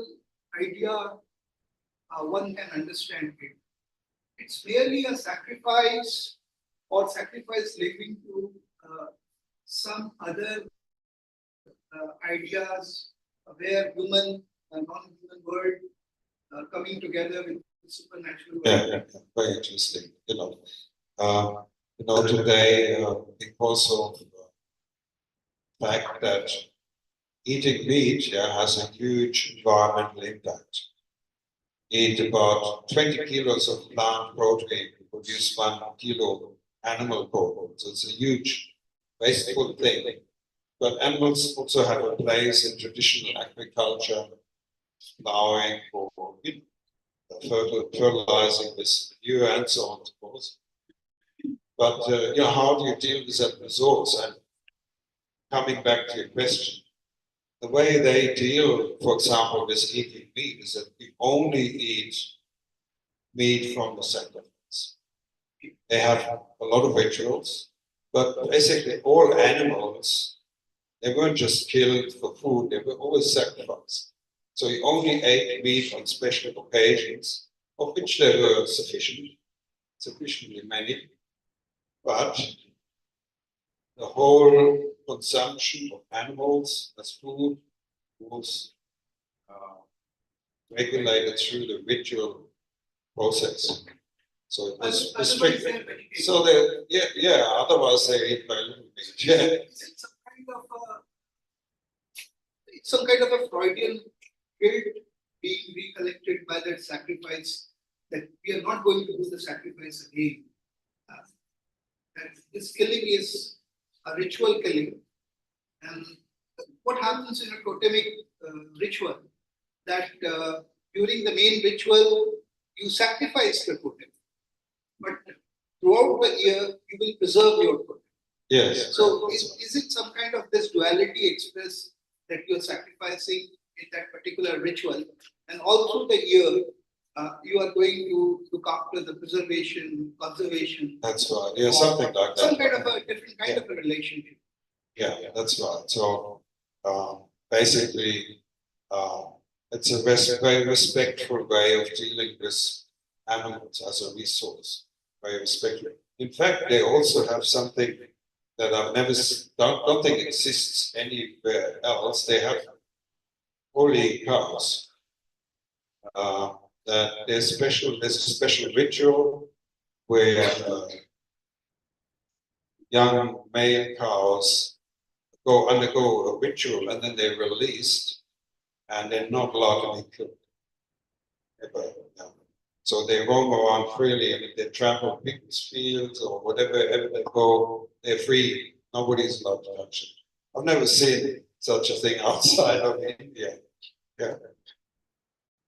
idea one can understand it? It's merely a sacrifice or sacrifice leading to some other ideas where human and non-human world coming together with the supernatural world. Very interesting. Today, because of the fact that eating meat has a huge environmental impact. Eat about 20 kilos of plant protein to produce 1 kilo animal protein. So it's a huge wasteful thing. But animals also have a place in traditional agriculture, plowing for fertilizing with manure and so on, of course. But how do you deal with that resource? And coming back to your question, the way they deal, for example, with eating meat is that we only eat meat from the sacrifice. They have a lot of rituals, but basically all animals, they weren't just killed for food, they were always sacrificed. So you only ate meat on special occasions, of which there were sufficiently many, but the whole consumption of animals as food was regulated through the ritual process. So it was restricted. So otherwise they eat by little bit. Yeah. It's some kind of a Freudian guilt being recollected by that sacrifice, that we are not going to do the sacrifice again. That this killing is a ritual killing. And what happens in a totemic ritual, that during the main ritual, you sacrifice the totem. But throughout the year, you will preserve your totem. Yes. So is it some kind of this duality expressed that you're sacrificing in that particular ritual? And also the year, you are going to look after the preservation, conservation. That's right. Yeah, something like that. Some kind of a different kind of a relationship. Yeah, that's right. So basically, it's a very respectful way of dealing with animals as a resource. Very respectful. In fact, they also have something that I've never don't think exists anywhere else. They have holy cows. That there's a special ritual where young male cows undergo a ritual and then they're released and they're not allowed to be killed. So they roam around freely, and if they trample people's fields or whatever they go, they're free. Nobody's allowed to touch it. I've never seen such a thing outside of India. Yeah.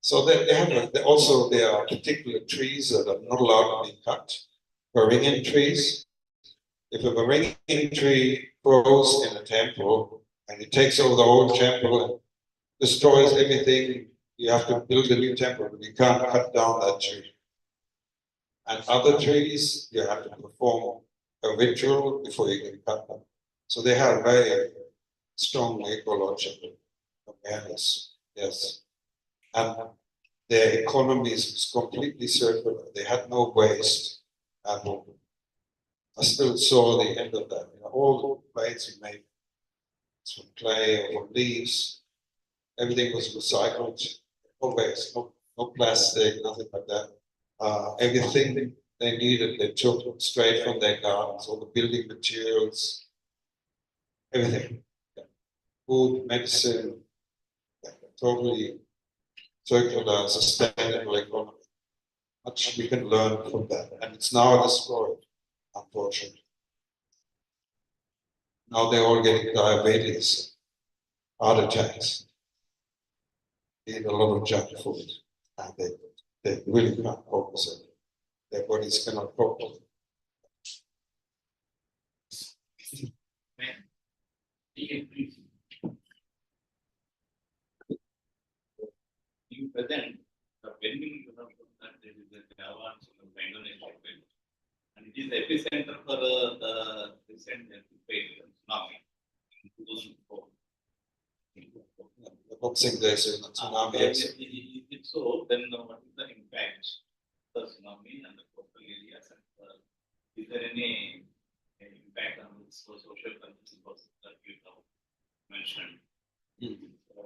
So they have also there are particular trees that are not allowed to be cut. Varangian trees. If a Varangian tree grows in a temple and it takes over the whole temple and destroys everything, you have to build a new temple. You can't cut down that tree. And other trees, you have to perform a ritual before you can cut them. So they have very strong ecological awareness, yes. And their economy is completely circular. They had no waste at all. I still saw the end of that. All the plates were made from clay or leaves. Everything was recycled. No waste, no plastic, nothing like that. Everything they needed, they took straight from their gardens, all the building materials, everything. Yeah. Food, medicine, yeah, totally circular, sustainable economy. Much we can learn from that. And it's now destroyed, unfortunately. Now they're all getting diabetes, heart attacks, eat a lot of junk food, and they really can't cope with it. Their bodies cannot cope with it. You present when we have that there is a Java and Indonesia, and it is the epicenter for the recent tsunami in 2004. I don't think there's a tsunami yet. If so, then what is the impact of the tsunami and the coastal areas? And is there any impact on the social consequences that you have mentioned?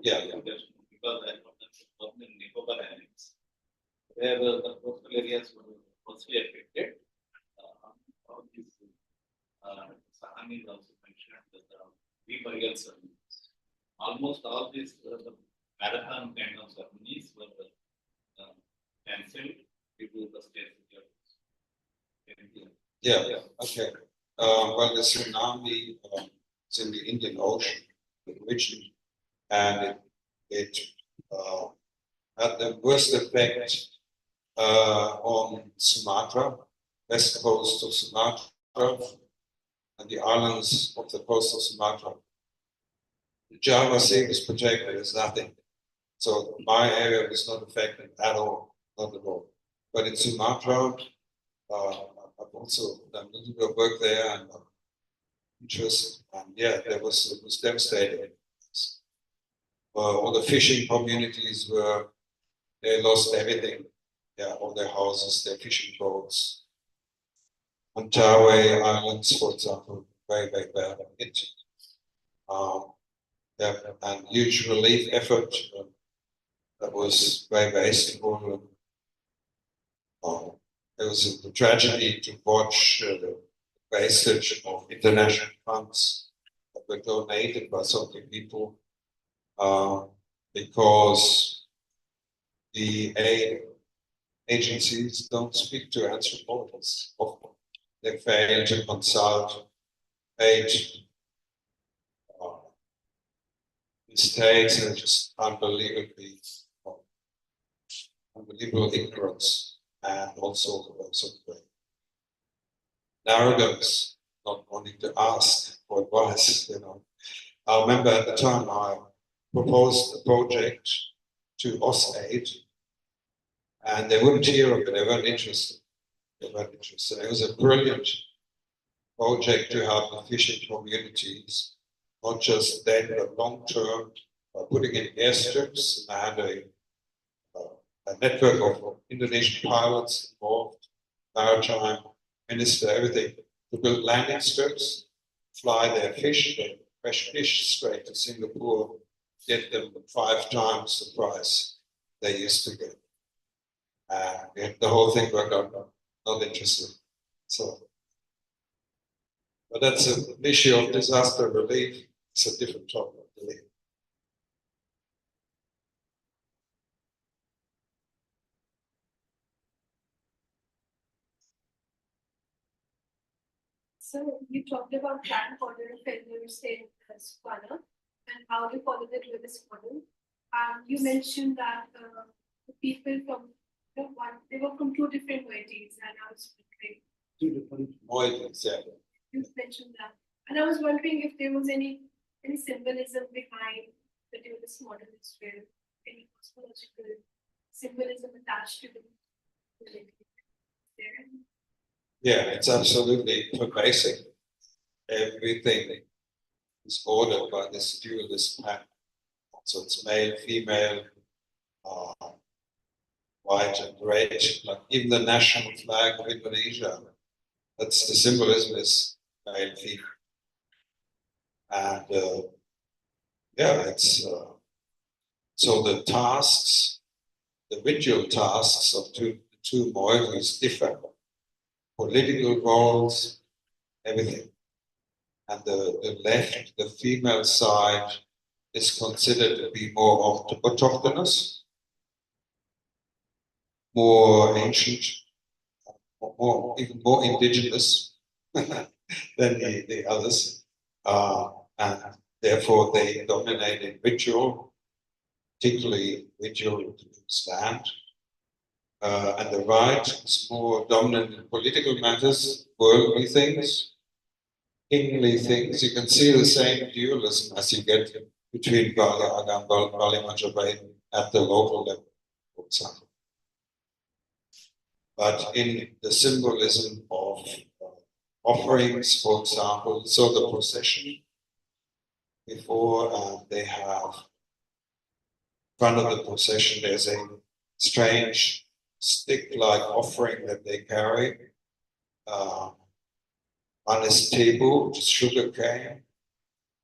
Yeah. Because I know that's in Nicobar Islands, where the coastal areas were mostly affected. All these Sahani is also mentioned that the pre-burial ceremonies. Almost all these the marathon kind of ceremonies were cancelled due to the state of Yeah, okay. Well, the tsunami is in the Indian Ocean originally, and it had the worst effect on Sumatra, west coast of Sumatra, and the islands of the coast of Sumatra. The Java Sea was protected as nothing, so my area was not affected at all, not at all. But in Sumatra, I've also done a little bit of work there and interest, and yeah, it was devastating. All the fishing communities they lost everything. Yeah, all their houses, their fishing boats. On Tawai Islands, for example, very, very bad hit. Yeah, and huge relief effort that was very wasteful. It was a tragedy to watch the wastage of international funds that were donated by so many people because the aid agencies don't speak to anthropologists often. They fail to consult aid mistakes and just unbelievable ignorance and also sort of arrogance, not wanting to ask for advice. I remember at the time I proposed a project to AusAid, and they wouldn't hear of it. They weren't interested. It was a brilliant project to help the fishing communities, not just then, but long term, by putting in airstrips. And I had a network of Indonesian pilots involved, maritime minister, everything, to build landing strips, fly their fish, their fresh fish straight to Singapore, get them 5 times the price they used to get. The whole thing worked out, not interested. So, but that's an issue of disaster relief. It's a different topic, really. So you talked about plan order failures in Swana and how you followed it with this model. You mentioned that the people from they were from 2 different varieties, and I was wondering. 2 different moieties, yeah. You mentioned that, and I was wondering if there was any symbolism behind the dualist model as well, any cosmological symbolism attached to the there. Yeah, it's absolutely pervasive. Everything is ordered by this dualist pattern. So it's male, female, white and red, like even the national flag of Indonesia. That's the symbolism is male, female. And yeah, it's so the tasks, the ritual tasks of the two moieties differ. Political roles, everything. And the left, the female side, is considered to be more autochthonous, more ancient, even more indigenous than the others. And therefore they dominate in ritual, particularly ritual to use land. And the right is more dominant in political matters, worldly things, kingly things. You can see the same dualism as you get between Bali Agam and Bali Majapahit at the local level, for example. But in the symbolism of offerings, for example, so the procession before they have in front of the procession, there's a strange stick-like offering that they carry. One is tebu, which is sugar cane.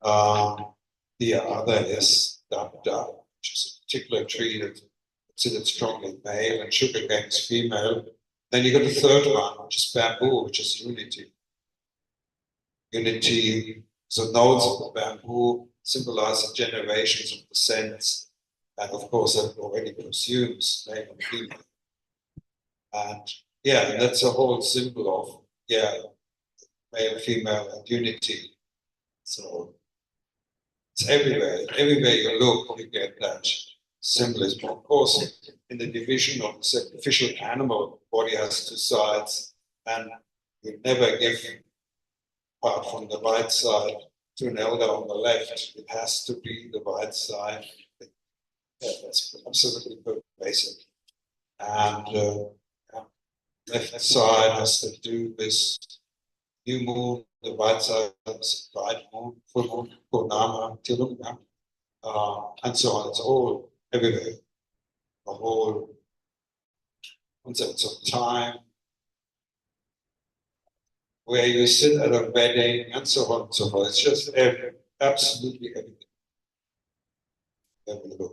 The other is dabda, which is a particular tree that's considered strongly male, and sugar cane is female. Then you got the third one, which is bamboo, which is unity. Unity, so nodes of the bamboo symbolize the generations of the sense, and of course that already consumes male and female. And yeah, that's a whole symbol of, yeah, male, female, and unity. So it's everywhere. Everywhere you look, you get that symbolism. Of course, in the division of the sacrificial animal, the body has two sides, and you never give, apart from the right side, to an elder on the left. It has to be the right side. Yeah, that's absolutely basic. And left side has to do with new moon, the right side is bright moon, full moon, Purnama, Tirunga, and so on. It's all everywhere. The whole concepts of time, where you sit at a wedding, and so on and so forth. It's just absolutely everything. Everywhere.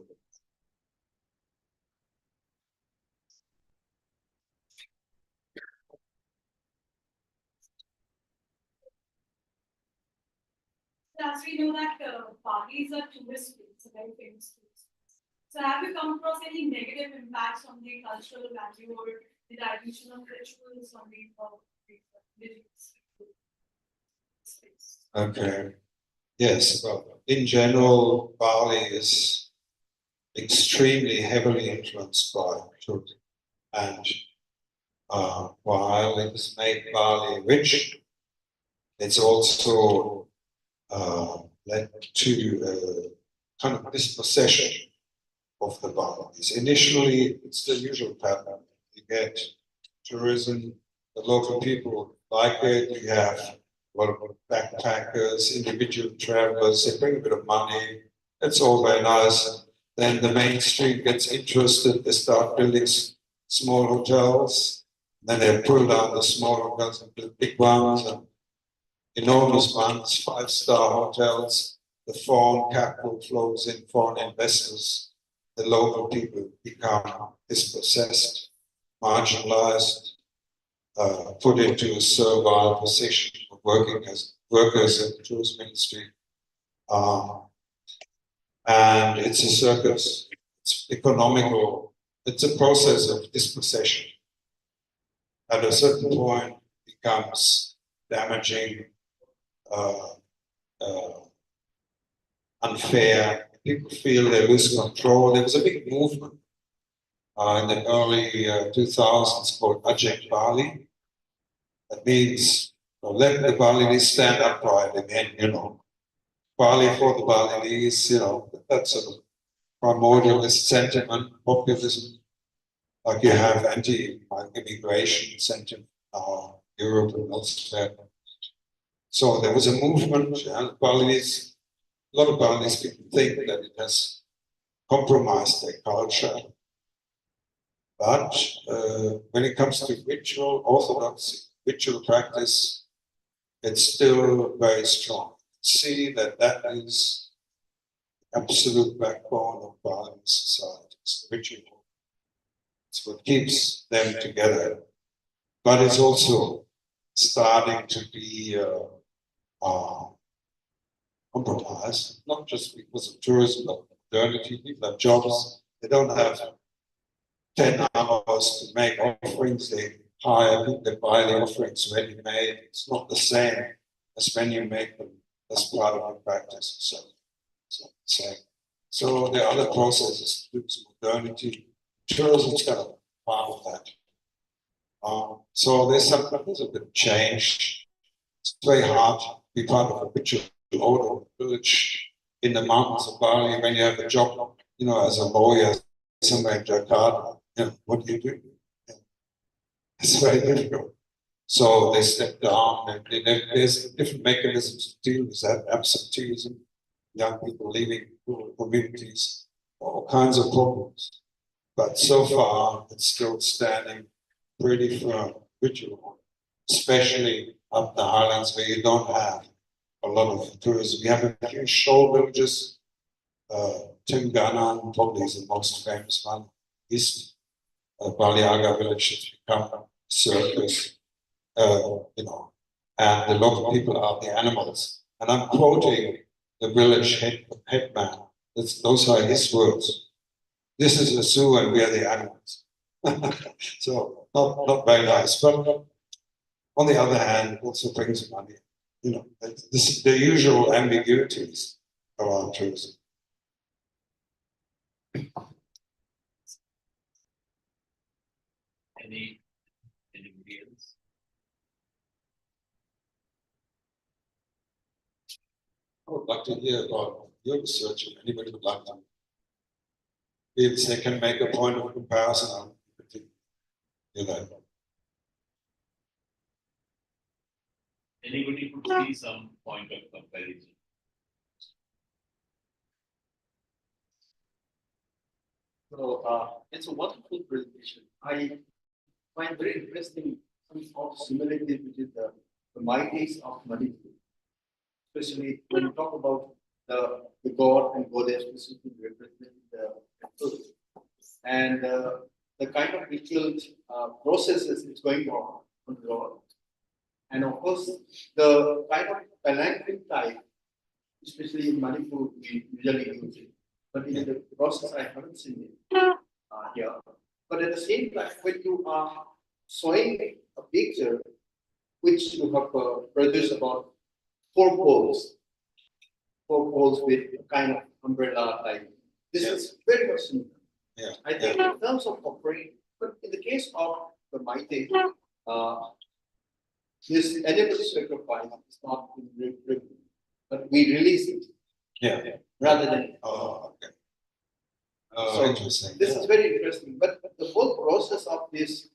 As we know that Bali is a tourist place, a very famous tourist place. So have you come across any negative impacts on the cultural value or the dilution of rituals on the indigenous space? Okay. Yes, well, in general, Bali is extremely heavily influenced by Turkey. And while it has made Bali rich, it's also led to kind of dispossession of the Balinese. Initially, it's the usual pattern. You get tourism, the local people like it, you have a lot of backpackers, individual travelers, they bring a bit of money, it's all very nice. Then the mainstream gets interested, they start building small hotels, then they pull down the small hotels and build big ones, and enormous ones, 5-star hotels. The foreign capital flows in, foreign investors, the local people become dispossessed, marginalized, put into a servile position of working as workers in the tourist industry. And it's a circus, it's economical, it's a process of dispossession. At a certain point, it becomes damaging, unfair. People feel they lose control. There was a big movement in the early 2000s called Ajak Bali. That means let the Balinese stand upright again, Bali for the Balinese, that sort of primordialist sentiment, populism, like you have anti-immigration sentiment in Europe and elsewhere. So there was a movement, the Balinese a lot of Balinese people think that it has compromised their culture. But when it comes to ritual, orthodox ritual practice, it's still very strong. See that that is absolute backbone of Balinese society. It's ritual. It's what keeps them together. But it's also starting to be compromised, not just because of tourism, but modernity. People have jobs. They don't have 10 hours to make offerings. They hire people that buy the offerings ready made. It's not the same as when you make them as part of your practice. So it's not the same. So there are other processes to do with modernity. Tourism's kind of part of that. So there's a bit of change. It's very hard to be part of a ritual order village in the mountains of Bali when you have a job, as a lawyer somewhere in Jakarta. What do you do? It's very difficult. So they step down, and there's different mechanisms to deal with that. Absenteeism, young people leaving rural communities, all kinds of problems. But so far, it's still standing pretty firm, ritual, especially up the highlands where you don't have a lot of tourism. You have a few shoal villages. Timganan probably is the most famous one. East Baliaga village has become a circus, and the local people are the animals. And I'm quoting the village headman. Those are his words. This is a zoo and we are the animals. So not very nice, but on the other hand, also brings money. The usual ambiguities around tourism. Anybody else? I would like to hear about your research, if anybody would like to. If they can make a point of comparison, I'll hear that. Anybody could see some point of comparison? So it's a wonderful presentation. I find very interesting some of similarities between the mighties of Manipur, especially when you talk about the god and goddess specifically representing the truth and the kind of ritual processes is going on the road. And of course, the kind of palanquin type, especially in Manipur, we usually use it. But in the process, I haven't seen it here. But at the same time, when you are showing a picture which you have produced about four poles with a kind of umbrella type, this is very much similar. Yeah. I think in terms of offering, but in the case of the mighty, this animal sacrifice is not in but we release it. Yeah. Rather than. Oh, okay. So Interesting. this is very interesting, but the whole process of this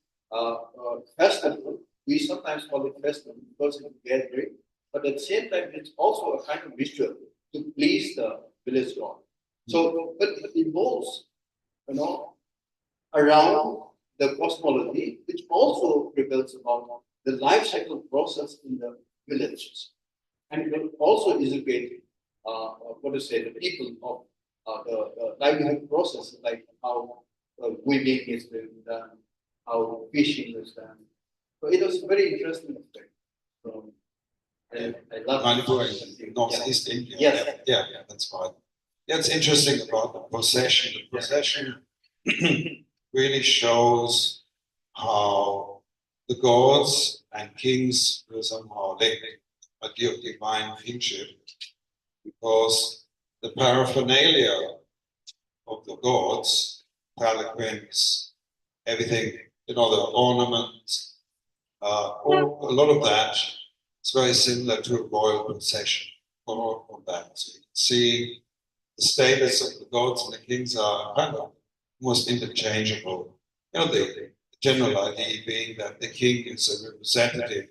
festival, we sometimes call it festival because it's gathering, but at the same time, it's also a kind of ritual to please the village god. So, but it involves, around the cosmology, which also reveals about the life cycle process in the villages. And it will also educate, the people of the livelihood process, like how weaving is being done, how fishing is done. So it was very interesting aspect. I love Manipur, Northeast India. Yes. Yeah, that's fine. Yeah, it's interesting about the procession. The procession really shows how the gods and kings were somehow linked, a divine kinship, because the paraphernalia of the gods, palanquins, everything, the ornaments, a lot of that is very similar to a royal procession. All of that. So you can see the status of the gods and the kings are kind of almost interchangeable. The general idea being that the king is a representative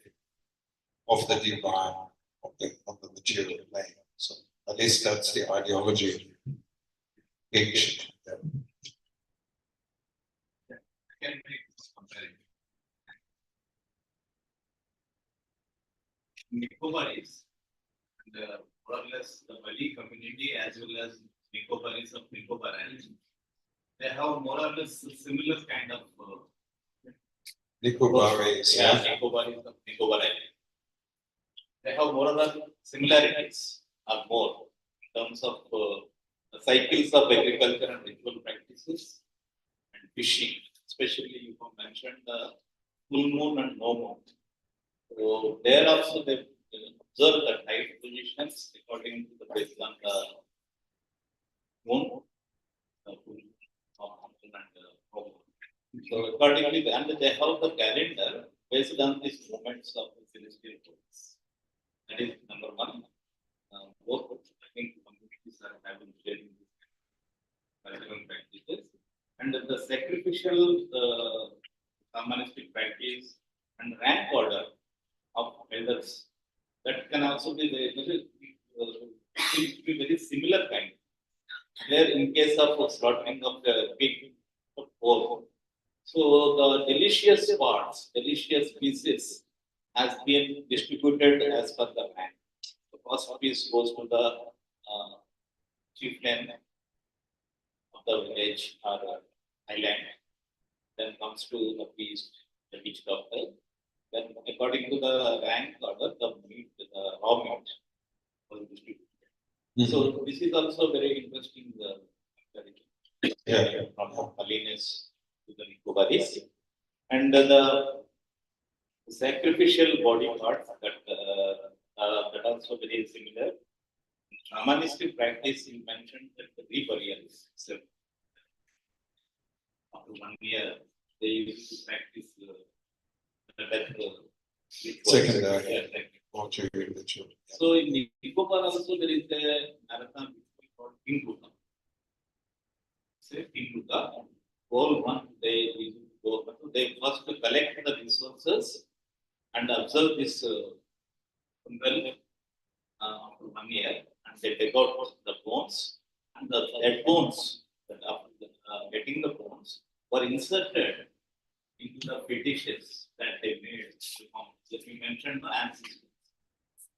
of the divine, of the material plane. So At least that's the ideology. Each. Can make this comparison. Nicobaris, more or less the Bali community as well as Nicobaris of Nicobar Islands, they have more or less similar kind of. Nicobaris, Yeah, Nicobaris of Nicobar Islands. They have more or less similarities or more in terms of the cycles of agriculture and ritual practices and fishing, especially you have mentioned the full moon and no moon. So there also they observe the tide positions according to the based on the moon, the full moon, and no moon. So accordingly, and they have the calendar based on these moments of the celestial bodies. That is number one. Both I think communities are having sharing relevant practices, and the sacrificial shamanistic practice and rank order of elders that can also be very similar kind. There, in case of slaughtering of the pig or pork, so the delicious parts, delicious pieces, has been distributed as per the rank. The first piece goes to the chieftain of the village or island. Then comes to the priest, the witch doctor. Then, according to the rank order, the meat, the raw meat was distributed. So this is also very interesting. From Bali's to the Nicobaris, and the sacrificial body parts that also very similar. Shamanistic practice, you mentioned that the reburial itself. After 1 year, they used to practice the death ritual. Secondary. Ritual. So in Nicobar also there is a marathon called King Ruta. Say King Ruta, whole month they go, they first collect the resources and observe this well after 1 year, and they take out the bones, and the dead bones that after getting the bones were inserted into the fetishes that they made. That we mentioned the ancestors.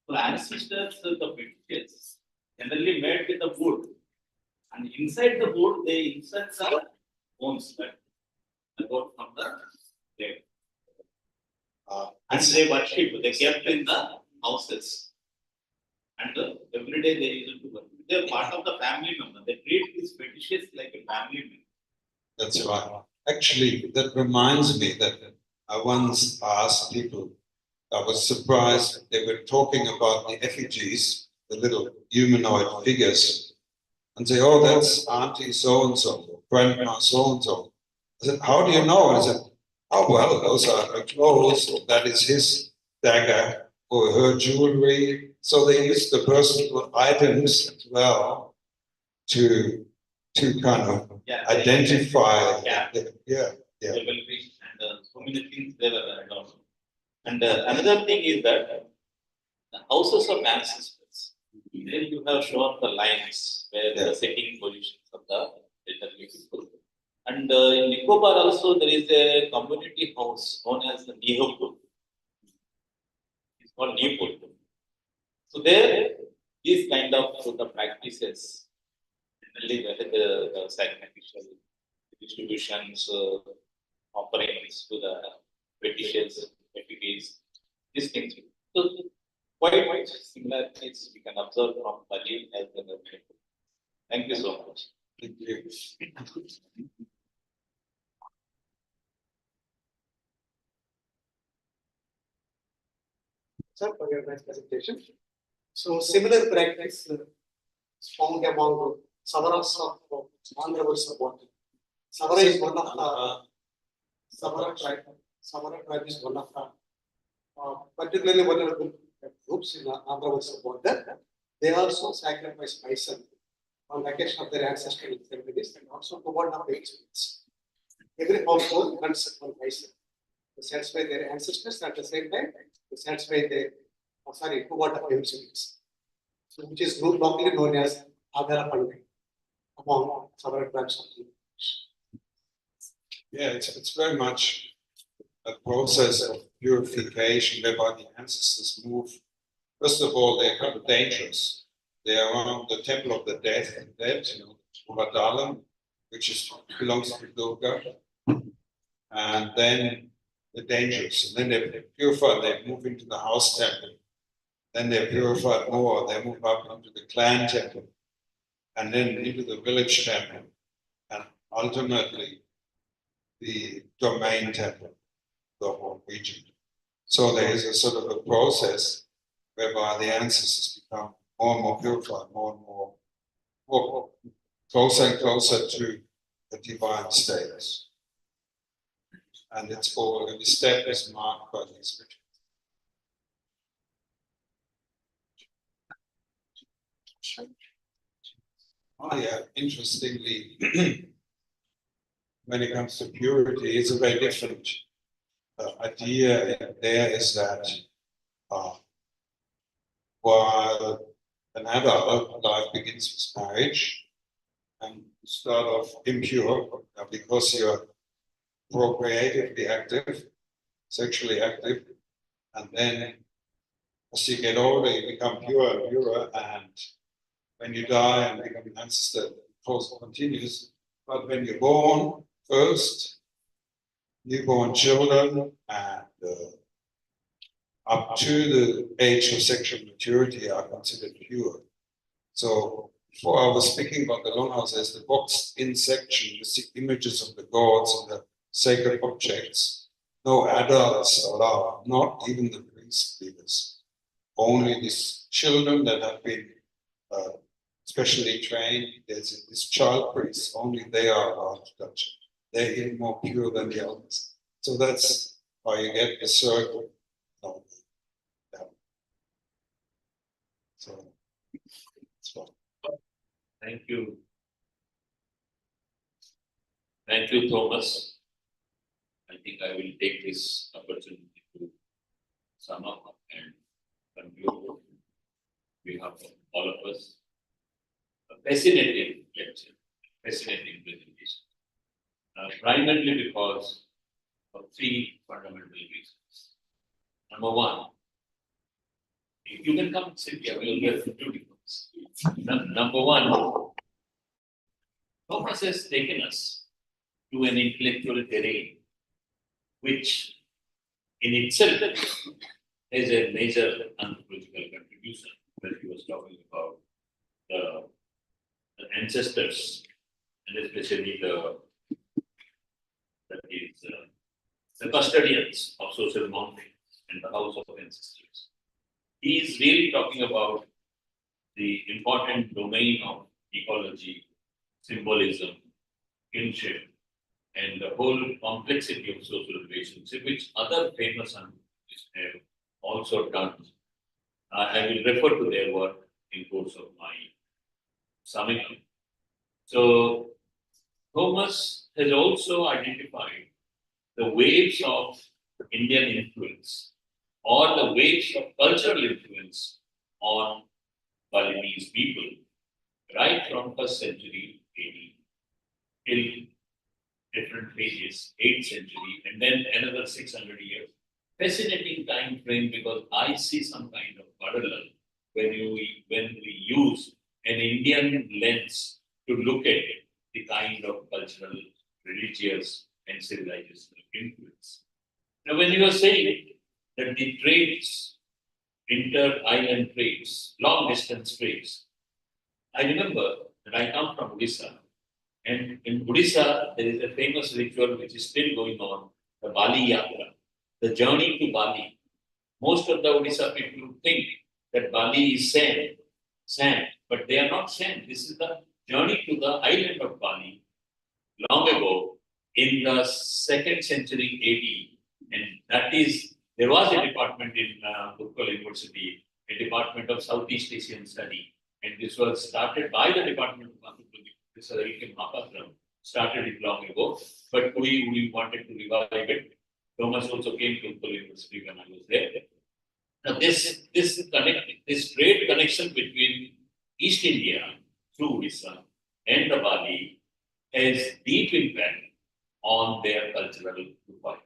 So ancestors, the fetishes generally made with the wood, and inside the wood they insert the bones that got from the grave. And they worship, they kept in the houses. And every day they used to worship. They are part of the family member. They treat these fetishes like a family member. That's right. Actually, that reminds me that I once asked people, I was surprised they were talking about the effigies, the little humanoid figures, and say, oh, that's Auntie so-and-so, Grandma so-and-so. I said, how do you know? And I said, oh, well, those are her clothes, that is his dagger or her jewelry. So they use the personal items as well to kind of identify. Yeah. Yeah. They will be, and so many things they were around. And another thing is that the houses of ancestors, there you have shown the lines where the sitting positions of the elderly people. And in Nicobar also there is a community house known as the Nihopur. It's called Nihopur. So there, these kind of the practices, generally the sacrificial distributions, offerings to the fetishes, effigies, these things. So quite similarities we can observe from Bali as well as Nicobar. Thank you so much. Thank you. Sir, for your nice presentation. So similar practice is found among Savaras of Andhra versus water. Savara is one of the Savara tribe is one of the particularly one of the groups in Andhra versus water. They also sacrifice bison on occasion of their ancestral ceremonies and also to one of the experience. Every household runs one bison to satisfy their ancestors at the same time to satisfy their to what of the experience. which is locally known as Agara Pandit among several tribes of the Yeah, it's very much a process of purification whereby the ancestors move. First of all, they're kind of dangerous. They are around the temple of the dead, Uvadalam, which belongs to Durga. And then they're dangerous. And then they're purified, they move into the house temple. Then they're purified more, they move up into the clan temple. And then into the village temple. And ultimately, the domain temple, the whole region. So there is a sort of a process whereby the ancestors become more and more purified, more and more closer and closer to the divine status. And it's all, every step is marked by these rituals. Oh yeah, interestingly, when it comes to purity, it's a very different idea there is that while an adult life begins with marriage and you start off impure because you're procreatively active, sexually active, and then as you get older, you become purer and purer, and when you die and become an ancestor, the process continues. But when you're born, first, newborn children, and up to the age of sexual maturity are considered pure. So before I was speaking about the longhouses, the boxed in section with the images of the gods and the sacred objects, no adults allowed, not even the priest leaders. Only these children that have been specially trained, there's this child priest, only they are allowed to touch it. They're even more pure than the elders. So that's how you get the circle. So, that's fine. Thank you. Thank you, Thomas. I think I will take this opportunity to sum up and conclude. We have all of us a fascinating lecture, fascinating presentation. Primarily because of three fundamental reasons. Number one, if you can come and sit here, we'll get including this. Number one, Thomas has taken us to an intellectual terrain, which in itself is a major anthropological contribution when he was talking about the ancestors, and especially the custodians of social mountains and the house of ancestors. He is really talking about the important domain of ecology, symbolism, kinship, and the whole complexity of social relationship, which other famous anthropologists have also done. I will refer to their work in course of my summing up. So Thomas has also identified the waves of Indian influence or the waves of cultural influence on Balinese people, right from 1st century AD till different phases, 8th century, and then another 600 years. Fascinating time frame because I see some kind of parallel when we use an Indian lens to look at the kind of cultural, religious, and civilizational influence. Now, when you are saying that the trades, inter-island trades, long-distance trades, I remember that I come from Odisha, and in Odisha, there is a famous ritual which is still going on, the Bali Yatra, the journey to Bali. Most of the Odisha people think that Bali is sand, but they are not sand. This is the journey to the island of Bali long ago in the 2nd century AD. And that is, there was a department in Utkal University, a department of Southeast Asian study. And this was started by the Department of Anthropology. This is started it long ago, but we wanted to revive it. Thomas also came to Utkal University when I was there. Now, this trade connection between East India through Visa and the Bali has deep impact on their cultural profile.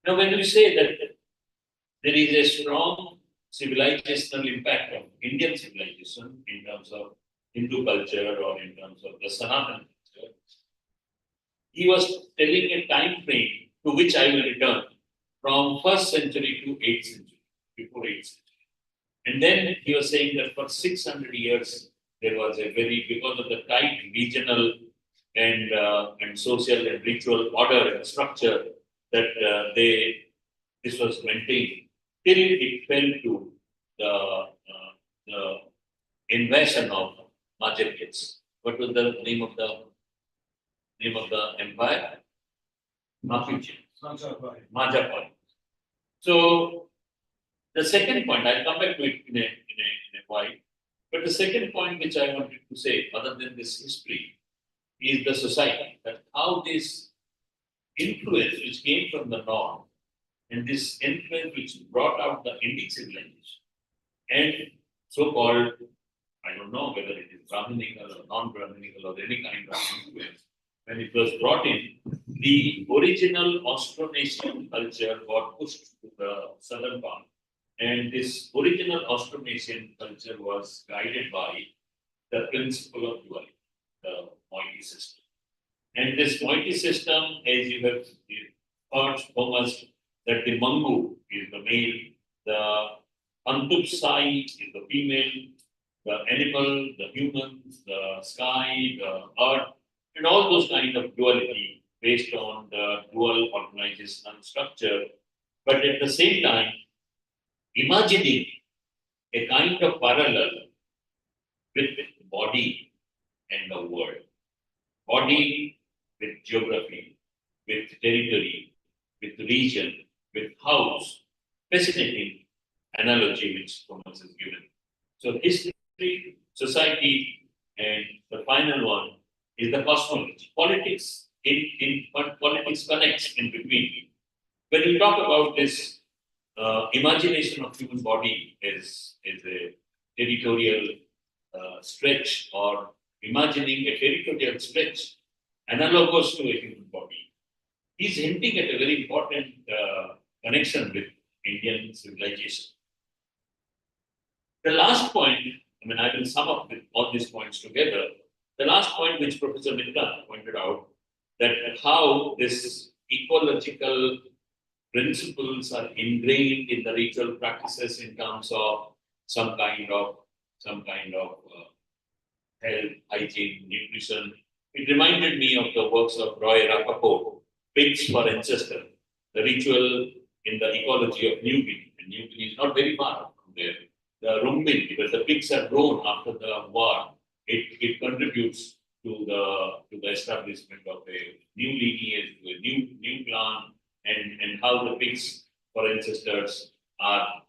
Now, when we say that there is a strong civilizational impact of Indian civilization in terms of Hindu culture or in terms of the Sanatana culture, he was telling a time frame to which I will return from 1st century to 8th century, before 8th century. And then he was saying that for 600 years, there was a because of the tight regional and social and ritual order and structure that this was maintained till it fell to the invasion of Majakids. What was the name of the empire? Mapuche. Majapahit. So the second point, I'll come back to it in a while. But the second point which I wanted to say, other than this history, is the society. That how this influence which came from the north and this influence which brought out the Indic civilization and so-called, I don't know whether it is Brahminical or non-Brahminical or any kind of influence, when it was brought in, the original Austronesian culture got pushed to the southern part. And this original Austronesian culture was guided by the principle of duality, the moiety system. And this moiety system, as you have heard from us, that the Mangu is the male, the Antupsai is the female, the animal, the human, the sky, the earth, and all those kind of duality based on the dual organizational structure. But at the same time, imagining a kind of parallel with body and the world. Body with geography, with territory, with region, with house. Fascinating analogy which Thomas has given. So history, society, and the final one is the cosmology. Politics, politics connects in between. When we talk about this imagination of human body is a territorial stretch, or imagining a territorial stretch analogous to a human body, he's hinting at a very important connection with Indian civilization. The last point, I will sum up with all these points together. The last point which Professor Mitra pointed out, that how this ecological principles are ingrained in the ritual practices in terms of some kind of health, hygiene, nutrition. It reminded me of the works of Reuter, Pigs for Ancestor, the ritual in the ecology of New Guinea. And New Guinea is not very far from there. The Rumbin, where the pigs are grown after the war, it contributes to the establishment of a new lineage, to a new clan, and how the pigs for ancestors are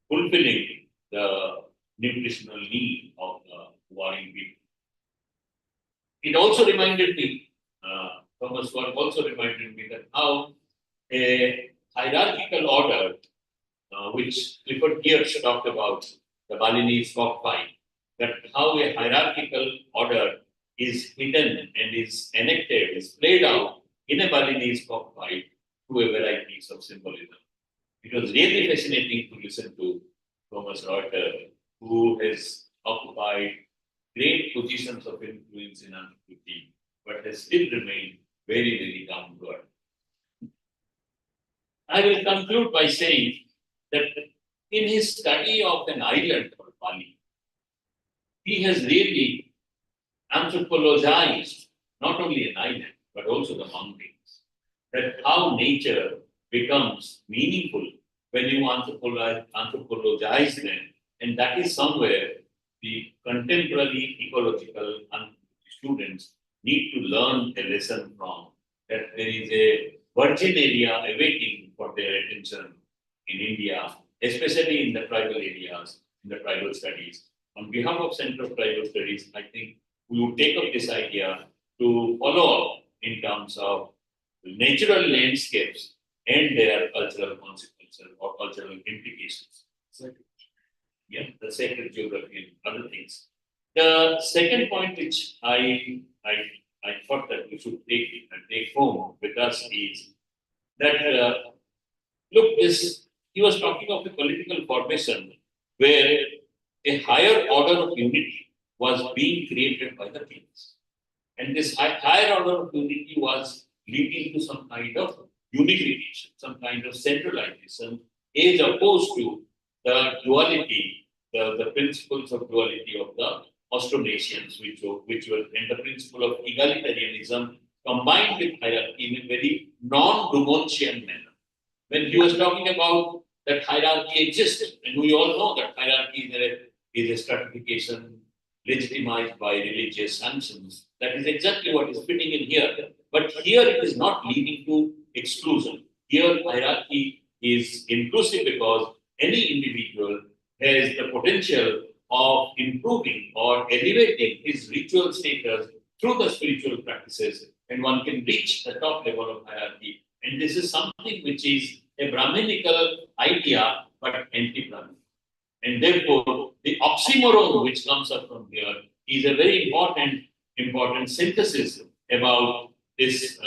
fulfilling the nutritional need of the warring people. It also reminded me, Thomas Watt also reminded me that how a hierarchical order, which Clifford Geertz talked about, the Balinese cockfight, that how a hierarchical order is hidden and is enacted, is played out in a Balinese cockfight through a variety of symbolism. It was really fascinating to listen to Thomas Reuter, who has occupied great positions of influence in anthropology, but has still remained very, very down to earth. I will conclude by saying that in his study of an island called Bali, he has really anthropologized not only an island, but also the mountains. That how nature becomes meaningful when you anthropologize them, and that is somewhere the contemporary ecological students need to learn a lesson from, that there is a virgin area awaiting for their attention in India, especially in the tribal areas, in the tribal studies. On behalf of Center of Tribal Studies, I think we would take up this idea to follow up in terms of natural landscapes and their cultural consequences. or cultural implications. Yeah, the sacred geography and other things. The second point which I thought that we should take home with us is that look, this he was talking of the political formation where a higher order of unity was being created by the kings. And this higher order of unity was leading to some kind of unification, some kind of centralization, as opposed to the duality, the principles of duality of the Austronesians, which were and the principle of egalitarianism combined with hierarchy in a very non-Drummondtian manner. When he was talking about that hierarchy exists, and we all know that hierarchy is a stratification legitimized by religious sanctions. That is exactly what is fitting in here. But here it is not leading to exclusion. Here hierarchy is inclusive because any individual has the potential of improving or elevating his ritual status through the spiritual practices, and one can reach the top level of hierarchy. And this is something which is a Brahminical idea, but anti-Brahmin. And therefore, the oxymoron which comes up from here is a very important synthesis about this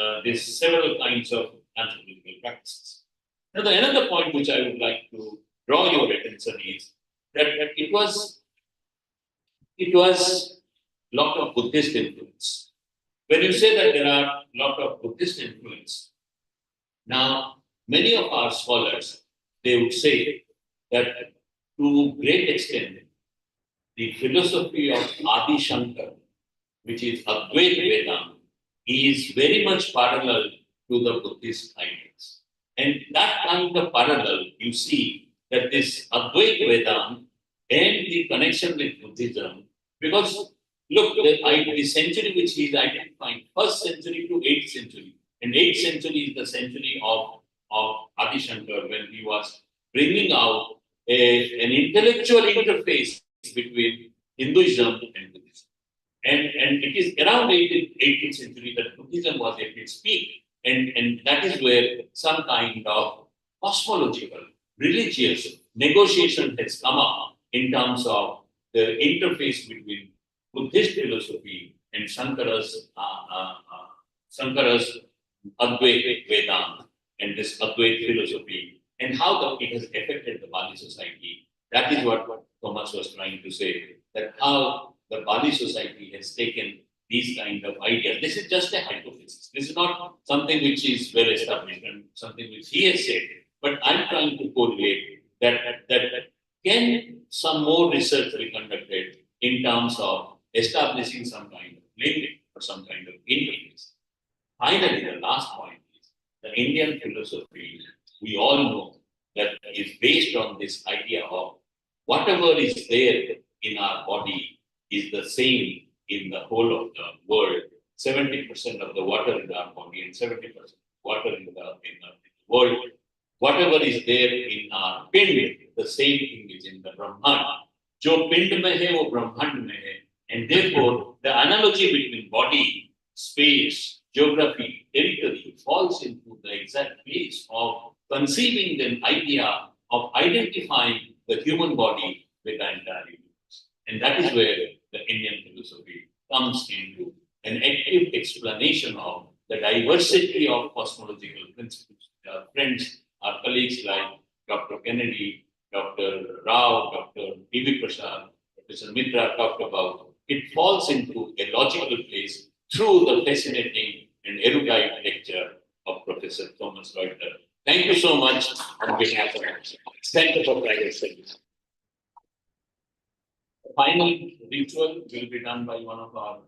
several kinds of anthropological practices. Now, another point which I would like to draw your attention is that it was lot of Buddhist influence. When you say that there are lot of Buddhist influence, now many of our scholars, they would say that to great extent, the philosophy of Adi Shankar, which is Advaita Vedanta, is very much parallel to the Buddhist ideas. And that kind of parallel, you see that this Advaita Vedanta and the connection with Buddhism, because look, the century which he is identifying, 1st century to 8th century, and 8th century is the century of Adi Shankar, when he was bringing out an intellectual interface between Hinduism and Buddhism. And it is around 18th century that Buddhism was at its peak, and that is where some kind of cosmological, religious negotiation has come up in terms of the interface between Buddhist philosophy and Shankara's Advaita Vedanta and this Advaita philosophy, and how it has affected the Bali society. That is what Thomas was trying to say, that how the Bali society has taken these kind of ideas. This is just a hypothesis. This is not something which is well established and something which he has said, but I'm trying to correlate that can some more research be conducted in terms of establishing some kind of linkage or some kind of interface. Finally, the last point is the Indian philosophy, we all know that is based on this idea of whatever is there in our body is the same in the whole of the world. 70% of the water in our body and 70% water in the world. Whatever is there in our pind, the same thing is in the Brahman. Jo pind mein hai, wo Brahman mein hai. And therefore, the analogy between body, space, geography, territory falls into the exact place of conceiving an idea of identifying the human body with the entire universe. And that is where the Indian philosophy comes into an active explanation of the diversity of cosmological principles. Our friends, our colleagues like Dr. Kennedy, Dr. Rao, Dr. B.V. Prasad, Professor Mitra talked about, it falls into a logical place through the fascinating and erudite lecture of Professor Thomas Reuter. Thank you so much on behalf of Center for Private Studies. The final ritual will be done by one of our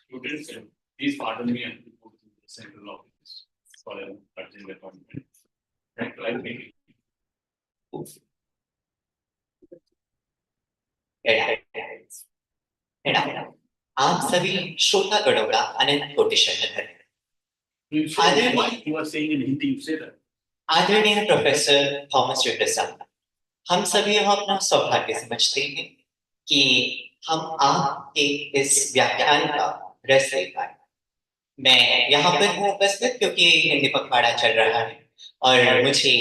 students, and please pardon me and report to the central office for an urgent appointment. Thank you. I think. आप सभी श्रोता गणों का अनंत कोटि शरण है। You are saying in Hindi, you say that. आदरणीय professor Thomas Reuter साहब, हम सभी हम अपना सौभाग्य समझते हैं कि हम आपके इस व्याख्यान का रस ले पाए। मैं यहाँ पर हूँ उपस्थित क्योंकि हिंदी पखवाड़ा चल रहा है और मुझे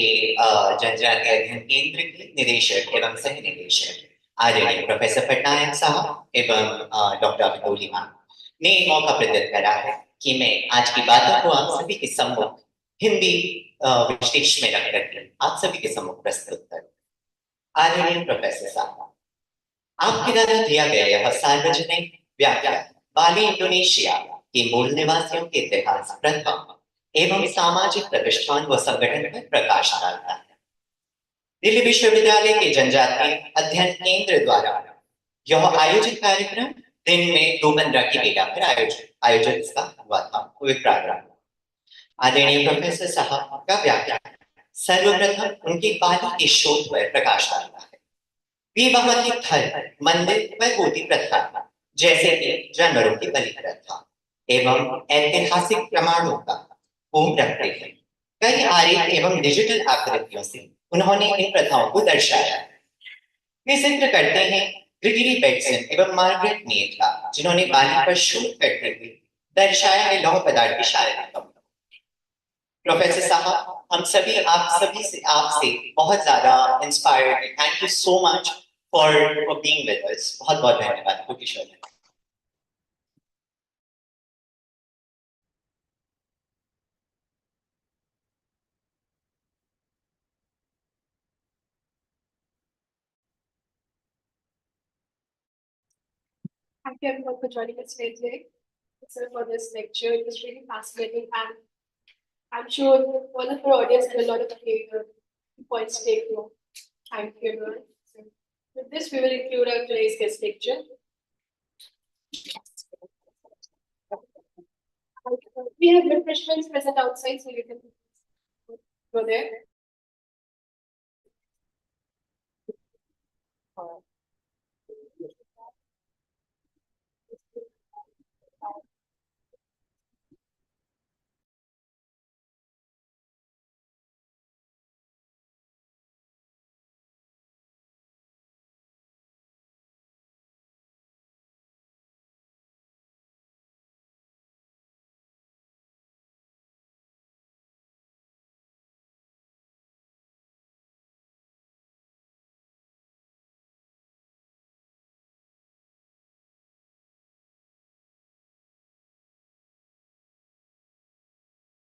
जनजातीय अध्ययन केंद्र के निदेशक एवं सह निदेशक आदरणीय प्रोफेसर पटनायक साहब एवं डॉक्टर अभितोली मैम ने मौका प्रदान करा है कि मैं आज की बातों को आप सभी के सम्मुख हिंदी विशेष में रख करके आप सभी के सम्मुख प्रस्तुत करूं। आदरणीय प्रोफेसर साहब, आपके द्वारा दिया गया यह सार्वजनिक व्याख्यान बाली इंडोनेशिया के मूल निवासियों के इतिहास, प्रथा एवं सामाजिक प्रतिष्ठान व संगठन पर प्रकाश डालता है। दिल्ली विश्वविद्यालय के जनजातीय अध्ययन केंद्र द्वारा यह आयोजित कार्यक्रम दिन में 2:15 की बेला पर आयोजित इसका हुआ था। आदरणीय प्रोफेसर साहब का व्याख्यान सर्वप्रथम उनके बाली के शोध पर प्रकाश डालता है। वे वहां के धर्म, मंदिर व गोदी प्रथा जैसे कि जानवरों की बलि प्रथा एवं ऐतिहासिक प्रमाणों का पूर्ण रखते हैं। कई आरेख एवं डिजिटल आकृतियों से उन्होंने इन प्रथाओं को दर्शाया। वे जिक्र करते हैं ग्रिगरी बेटसन एवं मार्गरेट मीड का, जिन्होंने बाली पर शोध करते हुए दर्शाया है लौह पदार्थ की शारीरिक कमी। प्रोफेसर साहब, हम सभी आपसे बहुत ज्यादा इंस्पायर्ड हैं। Thank you so much for being with us. बहुत बहुत धन्यवाद। Kotishwar. Thank you everyone for joining us today. For this lecture, it was really fascinating, and I'm sure all of our audience had a lot of points to take note. Thank you everyone. So, with this, we will include our today's guest lecture. We have refreshments present outside, so you can go there.